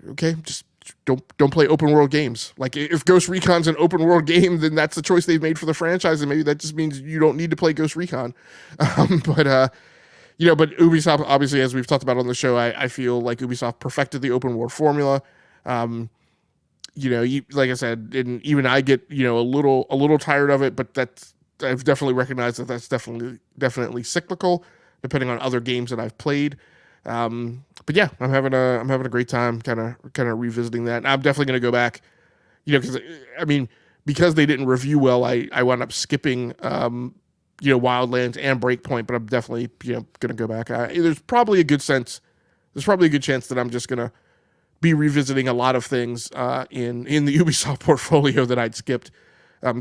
okay, just don't play open world games. Like if Ghost Recon's an open world game, then that's the choice they've made for the franchise, and maybe that just means you don't need to play Ghost Recon. But Ubisoft, obviously, as we've talked about on the show, I feel like Ubisoft perfected the open world formula. Like I said, and even I get a little tired of it, but I've definitely recognized that's definitely cyclical, depending on other games that I've played. But yeah, I'm having a great time, kind of revisiting that. And I'm definitely going to go back, because they didn't review well, I wound up skipping, Wildlands and Breakpoint, but I'm definitely going to go back. There's probably a good chance that I'm just going to be revisiting a lot of things in the Ubisoft portfolio that I'd skipped,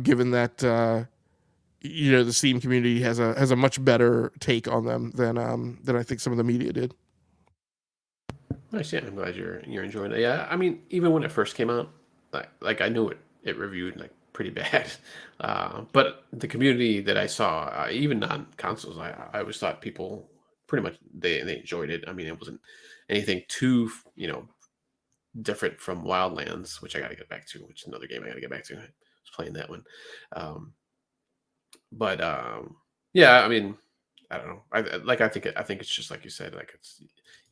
given that the Steam community has a much better take on them than I think some of the media did. Nice, yeah. I'm glad you're enjoying it. Yeah, I mean, even when it first came out, like I knew it reviewed like pretty bad, but the community that I saw, even on consoles, I always thought people pretty much they enjoyed it. I mean, it wasn't anything too different from Wildlands, which I got to get back to, which is another game I got to get back to. I was playing that one, but yeah, I mean, I don't know. I think it's just like you said. Like it's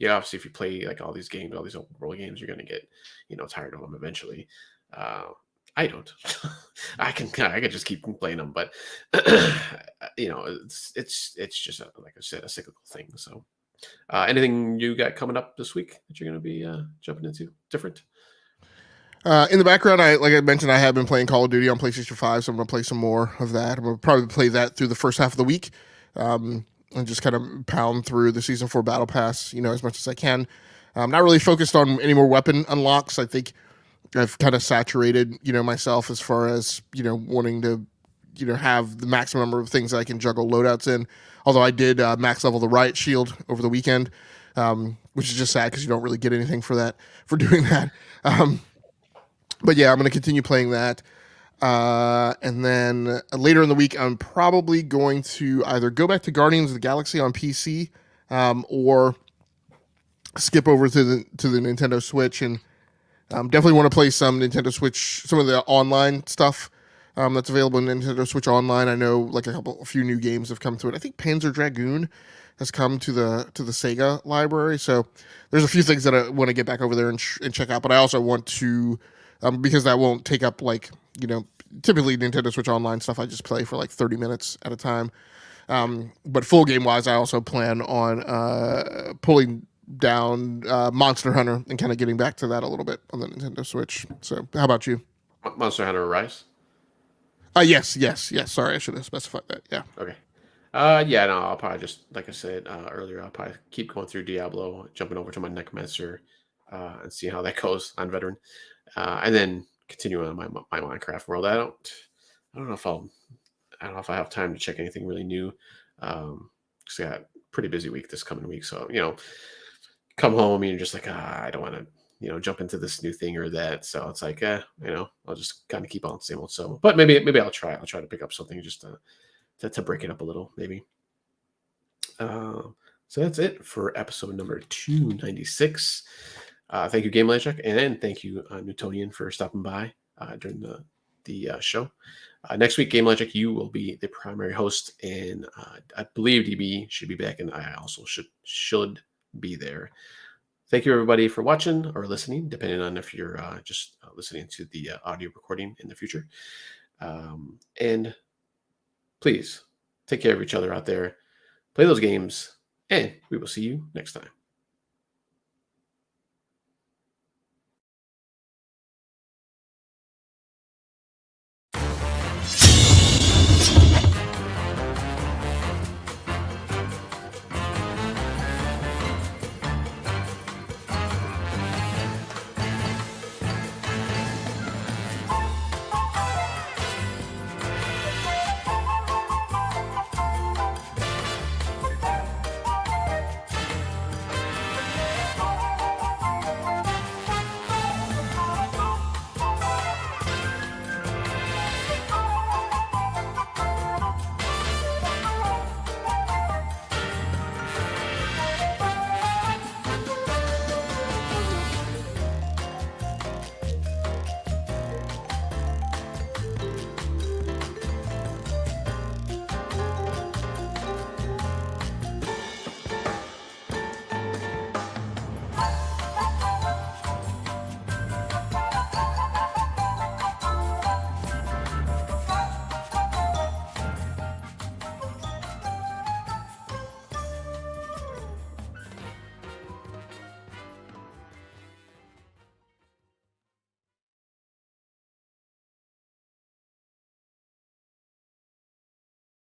obviously if you play like all these games, all these open world games, you're gonna get tired of them eventually. I don't. I can just keep playing them, but it's just like I said, a cyclical thing. So, anything you got coming up this week that you're gonna be jumping into different? In the background, like I mentioned, I have been playing Call of Duty on PlayStation 5, so I'm going to play some more of that. I'm going to probably play that through the first half of the week, and just kind of pound through the Season 4 Battle Pass, as much as I can. I'm not really focused on any more weapon unlocks. I think I've kind of saturated, myself as far as, wanting to, have the maximum number of things that I can juggle loadouts in. Although I did max level the Riot Shield over the weekend, which is just sad because you don't really get anything for doing that. But yeah, I'm going to continue playing that. And then later in the week, I'm probably going to either go back to Guardians of the Galaxy on PC, or skip over to the Nintendo Switch, and definitely want to play some Nintendo Switch, some of the online stuff that's available in Nintendo Switch Online. I know like a few new games have come to it. I think Panzer Dragoon has come to the Sega library, so there's a few things that I want to get back over there and check out. But I also want to, because that won't take up typically Nintendo Switch Online stuff, I just play for like 30 minutes at a time. But full game wise, I also plan on pulling down Monster Hunter and kind of getting back to that a little bit on the Nintendo Switch. So how about you? Monster Hunter Rise. Yes. Sorry, I should have specified that. Yeah. Okay. Yeah, no, I'll probably just, like I said earlier, I'll probably keep going through Diablo, jumping over to my Necromancer, and see how that goes on Veteran, and then continue on my Minecraft world. I don't know if I have time to check anything really new. Because I got a pretty busy week this coming week, so come home and you're just like, I don't want to, jump into this new thing or that. So it's like, I'll just kind of keep on the same old. So, but maybe I'll try. I'll try to pick up something just to break it up a little, maybe. So that's it for episode number 296. Thank you, Game Check, and thank you, Newtonian, for stopping by during the show. Next week, Game Logic, you will be the primary host, and I believe DB should be back, and I also should be there. Thank you, everybody, for watching or listening, depending on if you're just listening to the audio recording in the future. And please take care of each other out there. Play those games, and we will see you next time.